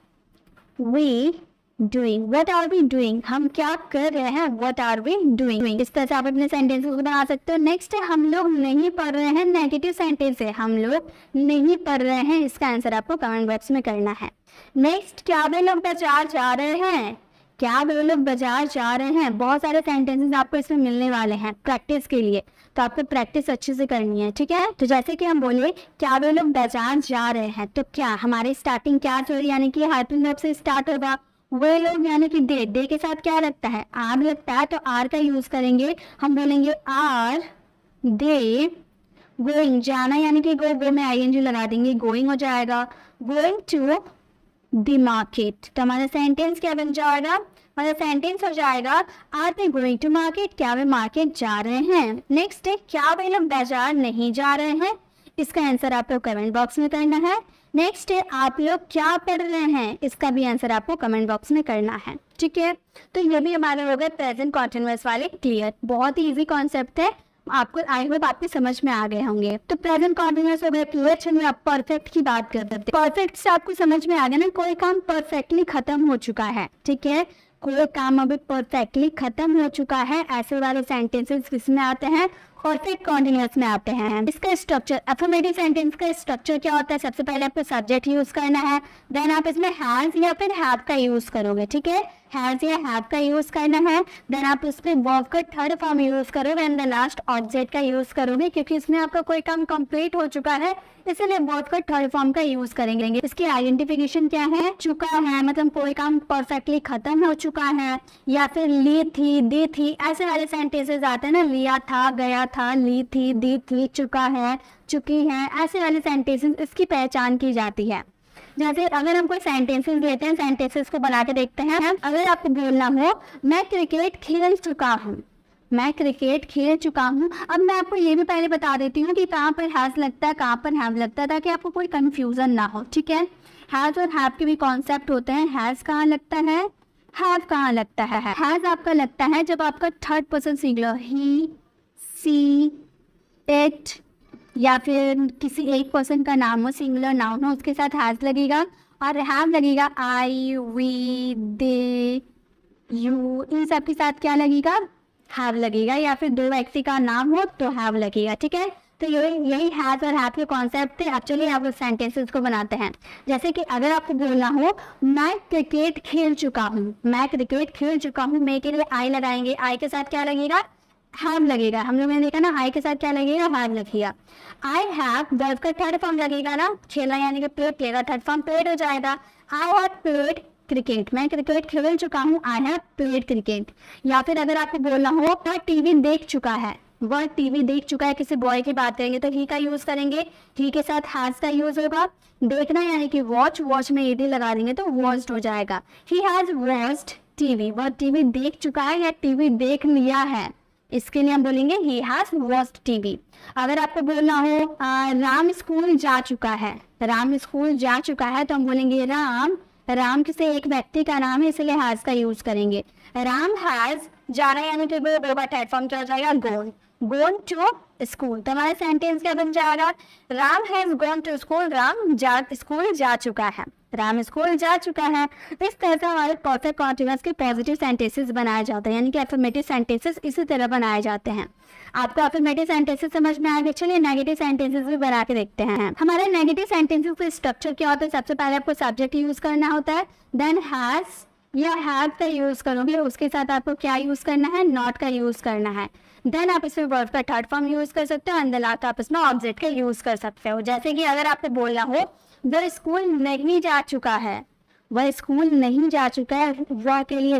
we doing, what are we doing, हम क्या कर रहे हैं, व्हाट आर वी डूइंग। इस तरह से आप अपने सेंटेंसेस को बना सकते हो। नेक्स्ट है हम लोग नहीं पढ़ रहे हैं, नेगेटिव सेंटेंस है, हम लोग नहीं पढ़ रहे हैं, इसका आंसर आपको कमेंट बॉक्स में करना है। नेक्स्ट, क्या वे लोग बाजार जा रहे हैं, क्या वे लोग बाजार जा रहे हैं। बहुत सारे सेंटेंसेस आपको इसमें मिलने वाले हैं प्रैक्टिस के लिए, तो आपको प्रैक्टिस अच्छे से करनी है, ठीक है। तो जैसे कि हम बोले क्या वे लोग बाजार जा रहे हैं, तो क्या हमारी स्टार्टिंग क्या हो रही है, यानी कि हेल्पिंग वर्ब से स्टार्ट होगा। वे लोग यानी कि दे के साथ क्या लगता है, आर लगता है, तो आर का यूज करेंगे। हम बोलेंगे आर दे गोइंग, जाना यानी कि गो में आईएनजी लगा देंगे, गोइंग हो जाएगा। गोइंग टू द मार्केट, तो हमारा सेंटेंस क्या बन जाएगा, हमारा सेंटेंस हो जाएगा are they going to market, क्या वे मार्केट जा रहे हैं। नेक्स्ट है क्या वे लोग बाजार नहीं जा रहे हैं, इसका आंसर आपको कमेंट बॉक्स में करना है। नेक्स्ट है आप लोग क्या पढ़ रहे हैं, इसका भी आंसर आपको कमेंट बॉक्स में करना है, ठीक है। तो ये भी हमारे हो गए प्रेजेंट कॉन्टिन्यूअस वाले क्लियर। बहुत ही इजी कॉन्सेप्ट है, आपको आई होप आपके समझ में आ गए होंगे। तो प्रेजेंट कॉन्टिन्यूअस हो गए क्लियर। चलिए आप परफेक्ट की बात कर सकते हैं। परफेक्ट से आपको समझ में आ गया ना, कोई काम परफेक्टली खत्म हो चुका है, ठीक है, कोई काम अभी परफेक्टली खत्म हो चुका है, ऐसे वाले सेंटेंसेस किसमें आते हैं, परफेक्ट कॉन्टिन्यूअस में आते हैं। इसका स्ट्रक्चर, अफर्मेटिव सेंटेंस का स्ट्रक्चर क्या होता है, सबसे पहले आपको सब्जेक्ट यूज करना है, देन आप इसमें हैज या फिर हैव का यूज करोगे, ठीक है, हैज या हैव का यूज करना है। देन आप उसमें वर्ब का थर्ड फॉर्म यूज करोगे एंड द लास्ट ऑब्जेक्ट का यूज करोगे, क्योंकि इसमें आपका कोई काम कंप्लीट हो चुका है, इसलिए वर्ब का थर्ड फॉर्म का यूज करेंगे। इसकी आइडेंटिफिकेशन क्या है, चुका है, मतलब कोई काम परफेक्टली खत्म हो चुका है, या फिर ली थी, दी थी, ऐसे वाले सेंटेंसेस आते हैं ना, लिया था, गया था, ली थी, दी थी, चुका है, चुकी है, ऐसे वाले सेंटेंसेस इसकी पहचान की जाती है। जैसे अगर हम कोई सेंटेंसेस लेते हैं, सेंटेंसेस को बना के देखते हैं। अगर आपको बोलना हो मैं क्रिकेट खेल चुका हूँ, मैं क्रिकेट खेल चुका हूँ। अब मैं आपको ये भी पहले बता देती हूँ कि कहाँ पर हैज लगता है, कहाँ पर हैव लगता है, ताकि आपको कोई कंफ्यूजन ना हो, ठीक है। हैज और हैव के भी कॉन्सेप्ट होते हैं। हैज कहाँ लगता है, हैव कहाँ लगता है। हैज आपका लगता है जब आपका third person singular, he, she, it, या फिर किसी एक पर्सन का नाम हो, सिंगुलर नाउन हो, उसके साथ हैज लगेगा। और हैव लगेगा आई, वी, दे, यू, इन सब के साथ क्या लगेगा, हैव लगेगा। या फिर दो व्यक्ति का नाम हो तो हैव लगेगा, ठीक है। तो यही हैज और हैव के कॉन्सेप्ट थे। एक्चुअली आप लोग सेंटेंसेस को बनाते हैं। जैसे कि अगर आपको बोलना हो मैं क्रिकेट खेल चुका हूँ, मैं क्रिकेट खेल चुका हूँ, मैं के लिए आई लगाएंगे, आई के साथ क्या लगेगा, हैव लगेगा। हम लोगों ने देखा ना, आई के साथ क्या लगेगा, हैव लगेगा। आई हैव वर्ब का थर्ड फॉर्म लगेगा ना, खेला यानी कि प्लेड, प्ले का थर्ड फॉर्म प्लेड हो जाएगा। आई हैव प्लेड क्रिकेट, मैं क्रिकेट खेल चुका हूँ, आई हैव प्लेड क्रिकेट। या फिर अगर आपको बोलना हो वह टीवी देख चुका है, वह टीवी देख चुका है, किसी बॉय की बात करेंगे तो ही का यूज करेंगे, ही के साथ हैज का यूज होगा। देखना यानी कि वॉच, वॉच में ईडी लगा देंगे तो वॉच्ड हो जाएगा। ही हैज वॉच्ड टीवी, वह टीवी देख चुका है या टीवी देख लिया है, इसके लिए हम बोलेंगे ही हैज वॉच्ड टीवी। अगर आपको बोलना हो राम स्कूल जा चुका है, राम स्कूल जा चुका है, तो हम बोलेंगे राम, राम किसी एक व्यक्ति का नाम है, इसलिए हैज का यूज करेंगे। राम हैज जाना यानी कि वो प्लेटफॉर्म क्या हो जाएगा, गोन टू स्कूल। तो हमारा सेंटेंस क्या बन जाएगा, Ram has gone to school, Ram school जा चुका है, राम स्कूल जा चुका है। इस तरह से हमारे परफेक्ट कॉन्टिन्यूअस के पॉजिटिव सेंटेंसेस बनाए जाते हैं, यानी कि एफर्मेटिव सेंटेंसेस इसी तरह बनाए जाते हैं। आपको एफर्मेटिव सेंटेंसेस समझ में आ गए, चलिए नेगेटिव सेंटेंसेस भी बना के देखते हैं। हमारे नेगेटिव सेंटेंसेस का स्ट्रक्चर क्या होता है, सबसे पहले आपको सब्जेक्ट यूज करना होता है, देन हैज या हैव का यूज करोगे, उसके साथ आपको क्या यूज करना है, नॉट का यूज करना है। देन आप इसमें वर्ब का थर्ड फॉर्म यूज कर सकते हो, एंड देन आप इसमें ऑब्जेक्ट का यूज कर सकते हो। जैसे कि अगर आपने बोलना हो वह स्कूल नहीं जा चुका है, वह स्कूल नहीं जा चुका है, वह के लिए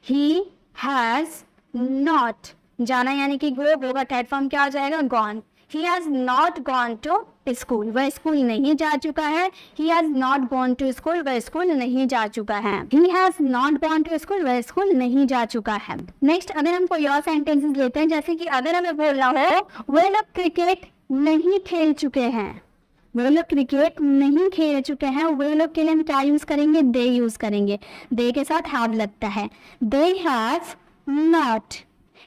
ही हैज नॉट, जाना यानी कि गो का थर्ड फॉर्म क्या हो जाएगा, gone. He has not gone to school, वह स्कूल नहीं जा चुका है, he has not gone to school, वह स्कूल नहीं जा चुका है, he has not gone to school, वह स्कूल नहीं जा चुका है। नेक्स्ट अगर हम कोई और सेंटेंसेस लेते हैं, जैसे कि अगर हमें बोलना है वह लोग क्रिकेट नहीं खेल चुके हैं, वे लोग क्रिकेट नहीं खेल चुके हैं, वे लोग के लिए हम क्या यूज करेंगे, दे यूज करेंगे, दे के साथ हैव लगता है, दे हैव नॉट,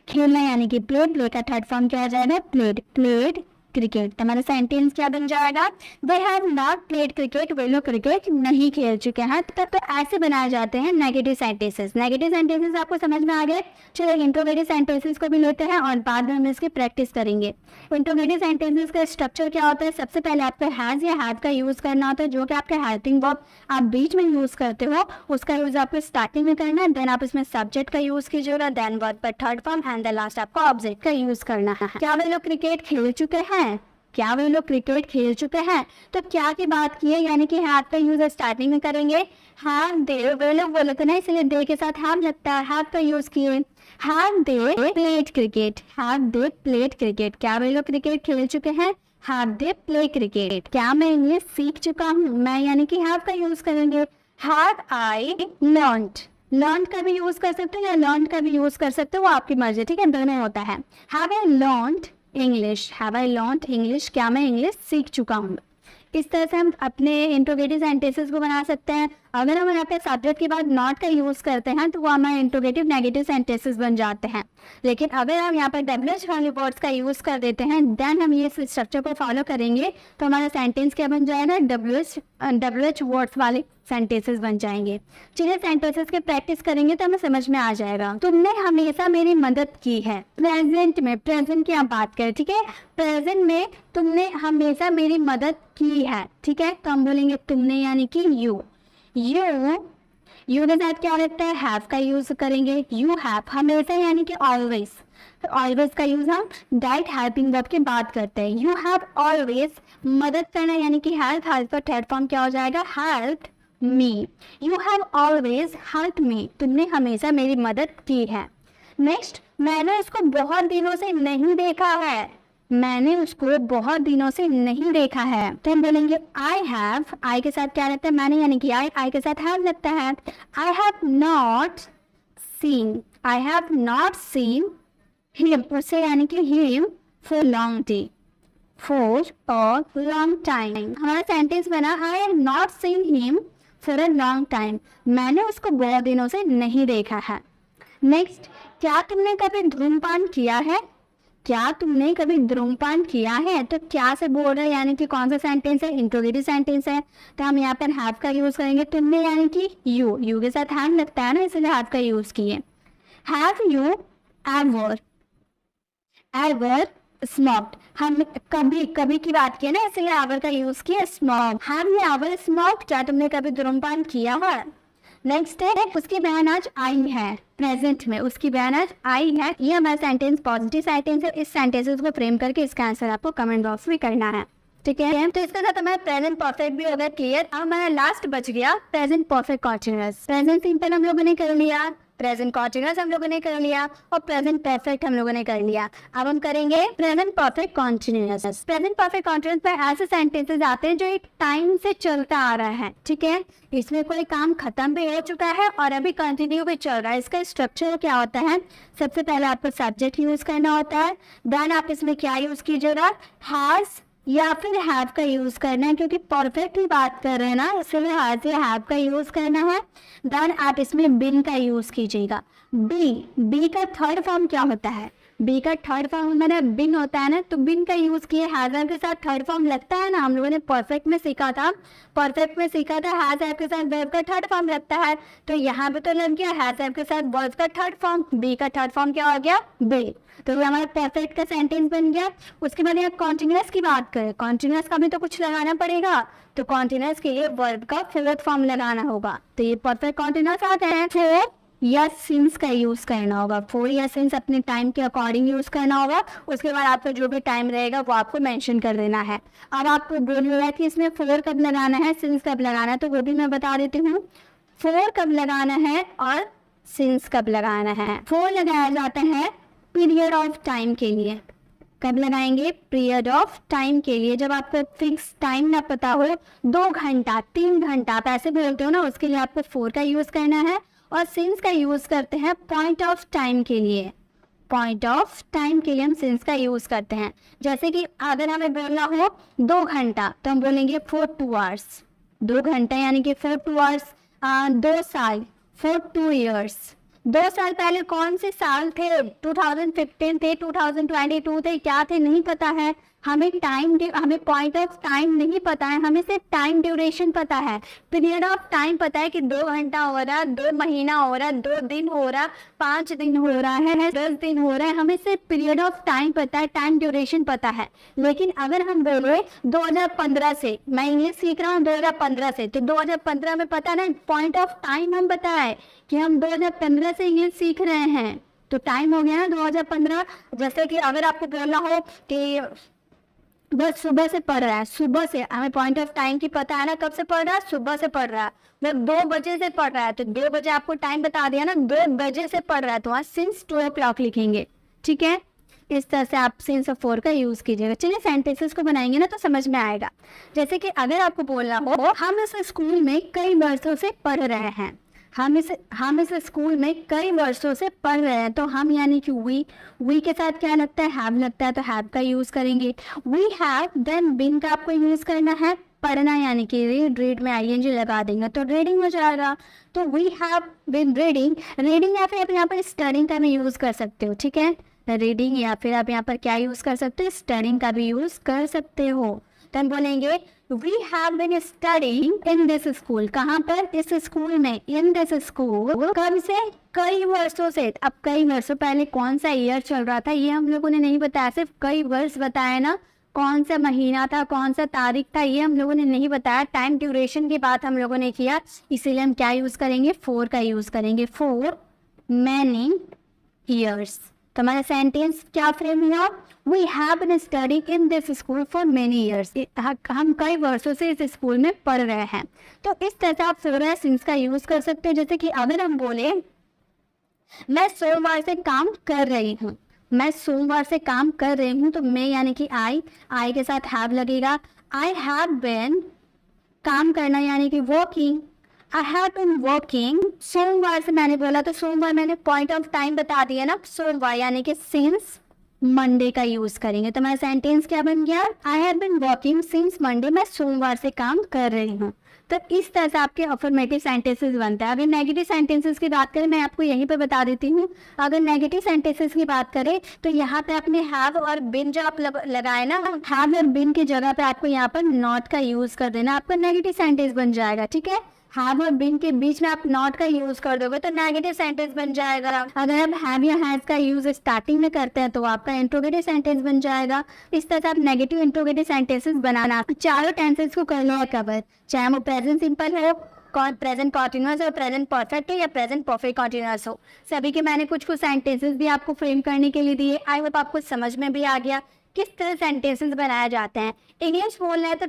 खेलना यानी कि प्लेड, प्ले का थर्ड फॉर्म क्या हो जाएगा, प्लेड क्रिकेट। तो हमारा सेंटेंस क्या बन जाएगा, they have not played cricket, वे लोग क्रिकेट नहीं खेल चुके हैं। तो ऐसे बनाए जाते हैं नेगेटिव सेंटेंसेस। नेगेटिव सेंटेंसेस आपको समझ में आ गए, चलिए इंट्रोगेटिव सेंटेंसेस को भी लेते हैं और बाद में हम इसकी प्रैक्टिस करेंगे। इंट्रोगेटिव सेंटेंसेस का स्ट्रक्चर क्या होता है, सबसे पहले आपको हैज या हैव का यूज करना होता है, जो कि आपके हेल्पिंग वर्ब आप बीच में यूज करते हो, उसका यूज आपको स्टार्टिंग में करना है, देन आप इसमें सब्जेक्ट का यूज कीजिएगा, देन वर्ब पर third form, and then last आपको ऑब्जेक्ट का यूज करना है। क्या वे लोग क्रिकेट खेल चुके हैं, क्या वे लोग क्रिकेट खेल चुके हैं, तो क्या की बात की है, यानी कि हैव का यूज स्टार्टिंग में करेंगे, हैव दे, वे लोग बोले तो नहीं इसलिए दे के साथ हैव लगता है, हैव का यूज किए, have they played cricket, have they played cricket, क्या वे लोग क्रिकेट खेल चुके हैं, हैव दे प्ले क्रिकेट। क्या मैं इंग्लिश सीख चुका हूँ, मैं यानी कि हैव का यूज करेंगे, हैव आई लर्नड, लर्न का भी यूज कर सकते हो या लर्न का भी यूज कर सकते हो, वो आपकी मर्जी, ठीक है, दोनों होता है। Have I learned English, have I learned English, क्या मैं इंग्लिश सीख चुका हूँ। इस तरह से हम अपने इंट्रोगेटिव सेंटेंसेस को बना सकते हैं। अगर हम यहाँ पे सब्जेक्ट के बाद नॉट का यूज करते हैं तो वो हमारे इंट्रोगेटिव नेगेटिव सेंटेंसेस बन जाते हैं। लेकिन अगर हम यहाँ पर डब्ल्यूएच वाले वर्ड्स का यूज कर देते हैं, देन हम ये स्ट्रक्चर को फॉलो करेंगे तो हमारा सेंटेंस क्या बन जाएगा, डब्ल्यूएच वर्ड्स वाले सेंटेंसेस बन जाएंगे। चलिए सेंटेंसेस की प्रैक्टिस करेंगे तो हमें समझ में आ जाएगा। तुमने हमेशा मेरी मदद की है, प्रेजेंट में, प्रेजेंट की आप बात करें, ठीक है, प्रेजेंट में तुमने हमेशा मेरी मदद की है, ठीक है, तो हम बोलेंगे तुमने यानी कि यू के साथ क्या लगता है, हैव का यूज करेंगे, यू हैव, हमेशा यानी कि ऑलवेज, ऑलवेज का यूज हम डायरेक्ट हेल्पिंग वर्ब की बात करते हैं। यू हैव ऑलवेज, मदद करना यानी कि हेल्प, हेल्प का थर्ड फॉर्म क्या हो जाएगा, help me, you have always help me, तुमने हमेशा मेरी मदद की है। नेक्स्ट, मैंने इसको बहुत दिनों से नहीं देखा है, मैंने उसको बहुत दिनों से नहीं देखा है, तो हम बोलेंगे आई हैव, आई के साथ क्या लगता है, मैंने यानी कि आई के साथ हैव लगता है। I have not seen, I have not seen him, उससे यानी कि him for long time, for और लॉन्ग टाइम। हमारा सेंटेंस बना I have not seen him for a long time, मैंने उसको बहुत दिनों से नहीं देखा है। नेक्स्ट, क्या तुमने कभी धूम्रपान किया है, क्या तुमने कभी धूम्रपान किया है, तो क्या से बोल रहे हैं यानी कि कौन सा सेंटेंस है, इंट्रोगेटिव सेंटेंस है, तो हम यहाँ पर हैव का यूज करेंगे। तुमने यानी कि यू के साथ हैव लगता है ना, इसलिए हैव का यूज किए। हैव यू एवर स्मोक्ड, हम कभी की बात की ना, इसलिए एवर का यूज किया, smoke. Have you ever smoked, क्या तुमने कभी धूम्रपान किया है। नेक्स्ट है, उसकी बहन आज आई है, प्रेजेंट में उसकी बहन आज आई है, ये हमारा सेंटेंस पॉजिटिव सेंटेंस है। इस सेंटेंसेस को फ्रेम करके इसका आंसर आपको कमेंट बॉक्स में करना है, ठीक है। तो इसके साथ हमारा प्रेजेंट परफेक्ट भी हो गया क्लियर। अब हमारा लास्ट बच गया present perfect continuous. Present simple हम लोगों ने कर लिया, प्रेजेंट कॉन्टिन्यूअस हम लोगों ने कर लिया और प्रेजेंट परफेक्ट हम लोगों ने कर लिया। अब हम करेंगे present perfect continuous. Present perfect continuous में ऐसे सेंटेंसेस आते हैं जो एक टाइम से चलता आ रहा है, ठीक है, इसमें कोई काम खत्म भी हो चुका है और अभी कंटिन्यू भी चल रहा है। इसका स्ट्रक्चर क्या होता है, सबसे पहले आपको सब्जेक्ट यूज करना होता है, देन आप इसमें क्या यूज कीजिएगा, हैज या फिर हैव का यूज करना है, क्योंकि परफेक्ट ही बात कर रहे हैं ना, इसलिए हैव का यूज करना है। देन आप इसमें बिन का यूज कीजिएगा। बी का थर्ड फॉर्म क्या होता है? बी का थर्ड फॉर्म मैंने बिन होता है ना, तो बिन का यूज किए हैव के साथ थर्ड फॉर्म लगता है ना, हम लोगों ने परफेक्ट में सीखा था हैव के साथ वर्ब का थर्ड फॉर्म लगता है, तो यहाँ पे तो लग गया हैव के साथ वर्ब का थर्ड फॉर्म। बी का थर्ड फॉर्म क्या हो गया? बी। तो हमारा परफेक्ट का सेंटेंस बन गया। उसके बाद यहाँ कॉन्टिन्यूअस की बात करें, कॉन्टिन्यूअस का भी तो कुछ लगाना पड़ेगा, तो कॉन्टिन्यूअस के लिए वर्ब का फोर्थ फॉर्म लगाना होगा, तो ये परफेक्ट कॉन्टिन्यूअस आते हैं। फिर या सिंस का यूज करना होगा, फोर या सिंस अपने टाइम के अकॉर्डिंग यूज करना होगा। उसके बाद आपका जो भी टाइम रहेगा वो आपको मेंशन कर देना है। अब आपको बोल रहा है कि इसमें फोर कब लगाना है, सिंस कब लगाना है, तो वो भी मैं बता देती हूँ। फोर कब लगाना है और सिंस कब लगाना है। फोर लगाया जाता है पीरियड ऑफ टाइम के लिए। कब लगाएंगे? पीरियड ऑफ टाइम के लिए। जब आपको फिक्स टाइम ना पता हो, 2 घंटा 3 घंटा आप ऐसे बोलते हो ना, उसके लिए आपको फोर का यूज करना है। और सिंस का यूज करते हैं पॉइंट ऑफ टाइम के लिए। पॉइंट ऑफ टाइम के लिए हम सिंस का यूज करते हैं। जैसे कि अगर हमें बोलना हो 2 घंटा, तो हम बोलेंगे फॉर 2 आवर्स। 2 घंटा यानी कि फॉर 2 आवर्स। 2 साल, फॉर 2 ईयर्स। 2 साल पहले कौन से साल थे? 2015 थे, 2022 थे, क्या थे नहीं पता है। हमें पॉइंट ऑफ टाइम नहीं पता है, हमें सिर्फ टाइम ड्यूरेशन पता है। पीरियड ऑफ टाइम पता है कि 2 घंटा हो रहा, 2 महीना हो रहा, 2 दिन हो रहा, 5 दिन हो रहा है, 10 दिन हो रहा है। हमें सिर्फ पीरियड ऑफ टाइम पता है, टाइम ड्यूरेशन पता है। लेकिन अगर हम बोले 2015 से, मैं इंग्लिश सीख रहा हूँ 2015 से, तो 2015 में पता ना, पॉइंट ऑफ टाइम हम पता है कि हम 2015 से इंग्लिश सीख रहे हैं, तो टाइम हो गया ना 2015। जैसे कि अगर आपको बोलना हो कि बस सुबह से पढ़ रहा है, सुबह से, हमें पॉइंट ऑफ टाइम की पता है ना, कब से पढ़ रहा है? सुबह से पढ़ रहा है। मतलब 2 बजे से पढ़ रहा है, तो 2 बजे आपको टाइम बता दिया ना, 2 बजे से पढ़ रहा है, तो वहाँ सिंस 2 o'clock लिखेंगे। ठीक है, इस तरह से आप सिंस और फोर का यूज कीजिएगा। चलिए सेंटेंसेस को बनाएंगे ना, तो समझ में आएगा। जैसे कि अगर आपको बोलना हो हम इस स्कूल में कई वर्षों से पढ़ रहे हैं, हम इस स्कूल में कई वर्षों से पढ़ रहे हैं, तो हम यानी कि वी के साथ क्या लगता है? हैव लगता है, तो हैव का यूज करेंगे। वी हैव, देन बिन का आपको यूज करना है। पढ़ना यानी कि रीड में आईएनजी लगा देंगे तो रीडिंग हो जाएगा। तो वी हैव बिन रीडिंग। या फिर आप यहाँ पर स्टडिंग का भी यूज कर सकते हो। ठीक है, रीडिंग या फिर आप यहाँ पर क्या यूज कर सकते हो? स्टडिंग का भी यूज कर सकते हो। तो हम बोलेंगे We have been studying in this school। कहाँ पर? इस स्कूल में। In this school। कब से? कई वर्षों से। अब कई वर्षों पहले कौन सा ईयर चल रहा था ये हम लोगों ने नहीं बताया, सिर्फ कई वर्ष बताया ना। कौन सा महीना था, कौन सा तारीख था, ये हम लोगों ने नहीं बताया। टाइम ड्यूरेशन की बात हम लोगों ने किया, इसीलिए हम क्या यूज करेंगे? फोर का यूज करेंगे। For many years. तो हमारा सेंटेंस क्या फ्रेम हुआ? We have been studying in this school for many years. हम कई वर्षों से इस स्कूल में पढ़ रहे हैं। तो इस तरह से आप फिर सिंस का यूज कर सकते हो। जैसे कि अगर हम बोले मैं सोमवार से काम कर रही हूँ, मैं सोमवार से काम कर रही हूँ, तो मैं यानी कि आई के साथ हैव लगेगा। आई हैव बीन, काम करना यानी कि working, I have been working. सोमवार से मैंने बोला, तो सोमवार मैंने पॉइंट ऑफ टाइम बता दिया ना, सोमवार यानी कि सिंस मंडे का यूज करेंगे। तो मेरा सेंटेंस क्या बन गया? I have been working since Monday. मैं सोमवार से काम कर रही हूँ। तो इस तरह से आपके अफर्मेटिव सेंटेंसेस बनते हैं। अगर नेगेटिव सेंटेंसेस की बात करें, मैं आपको यहीं पे बता देती हूँ। अगर नेगेटिव सेंटेंसेस की बात करें तो यहाँ पे आपने हैव और बिन जो आप लगाए ना, हैव और बिन की जगह पे आपको यहाँ पर नॉट का यूज कर देना, आपका नेगेटिव सेंटेंस बन जाएगा। ठीक है, हैव और बिन के बीच में आप नॉट का यूज कर दोगे तो नेगेटिव सेंटेंस बन जाएगा। अगर आप हैव या हैज का यूज स्टार्टिंग में करते हैं तो आपका इंट्रोगेटिव सेंटेंस बन जाएगा। इस तरह से आप नेगेटिव इंट्रोगेटिव सेंटेंसेस बनाना। चारों टेंसेस को कर लो कवर, चाहे वो प्रेजेंट सिंपल हो, प्रेजेंट कॉन्टिन्यूअस हो, प्रेजेंट परफेक्ट हो या प्रेजेंट परफेक्ट कॉन्टिन्यूअस हो। सभी के मैंने कुछ सेंटेंसेस भी आपको फ्रेम करने के लिए दिए। आई होप आपको समझ में भी आ गया किस तरह सेंटेंसेस बनाए जाते हैं। इंग्लिश बोलना है तो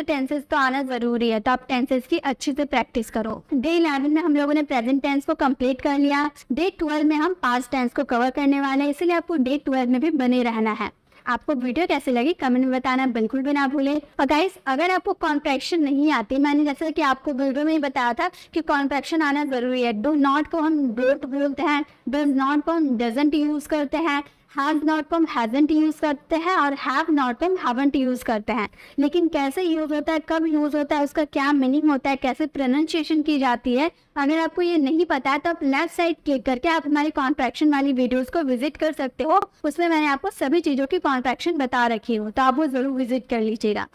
टेंसेस तो आना जरूरी है, तो आप टेंसेस की अच्छी से प्रैक्टिस करो। डे 11 में हम लोगों ने प्रेजेंट टेंस को कंप्लीट कर लिया। डे 12 में हम पास्ट टेंस को कवर करने वाले हैं, इसलिए आपको डे 12 में भी बने रहना है। आपको वीडियो कैसे लगी कमेंट में बताना बिल्कुल भी ना भूलें। और गाइस, अगर आपको कॉन्ट्रैक्शन नहीं आती, मैंने जैसे कि आपको वीडियो में ही बताया था कि कॉन्ट्रैक्शन आना जरूरी है। डू नॉट को हम डोंट बोलते हैं, डज नॉट को हम डजंट यूज करते हैं, हैज़ नॉट को हम हैज़ंट यूज़ करते हैं और हैव नॉट को हम हैवंट यूज़ करते हैं। लेकिन कैसे यूज़ होता है, कब यूज़ होता है, उसका क्या मीनिंग होता है, कैसे प्रोनाउंसिएशन की जाती है, अगर आपको ये नहीं पता है तो आप लेफ्ट साइड क्लिक करके आप हमारी कॉन्ट्रैक्शन वाली वीडियोस को विजिट कर सकते हो। उसमें मैंने आपको सभी चीज़ों की कॉन्ट्रैक्शन बता रखी हूँ, तो आप वो ज़रूर विजिट कर लीजिएगा।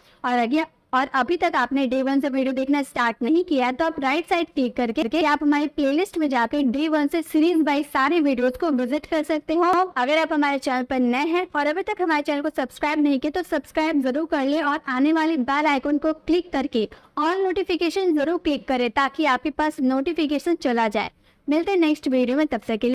और अभी तक आपने डे 1 से वीडियो देखना स्टार्ट नहीं किया है तो आप राइट साइड क्लिक करके आप हमारी प्लेलिस्ट में जाकर डे 1 से सीरीज वाइज सारे वीडियोस को विजिट कर सकते हो। अगर आप हमारे चैनल पर नए हैं और अभी तक हमारे चैनल को सब्सक्राइब नहीं किया तो सब्सक्राइब जरूर कर ले और आने वाले बेल आइकन को क्लिक करके ऑल नोटिफिकेशन जरूर क्लिक करें ताकि आपके पास नोटिफिकेशन चला जाए। मिलते हैं नेक्स्ट वीडियो में, तब तक के लिए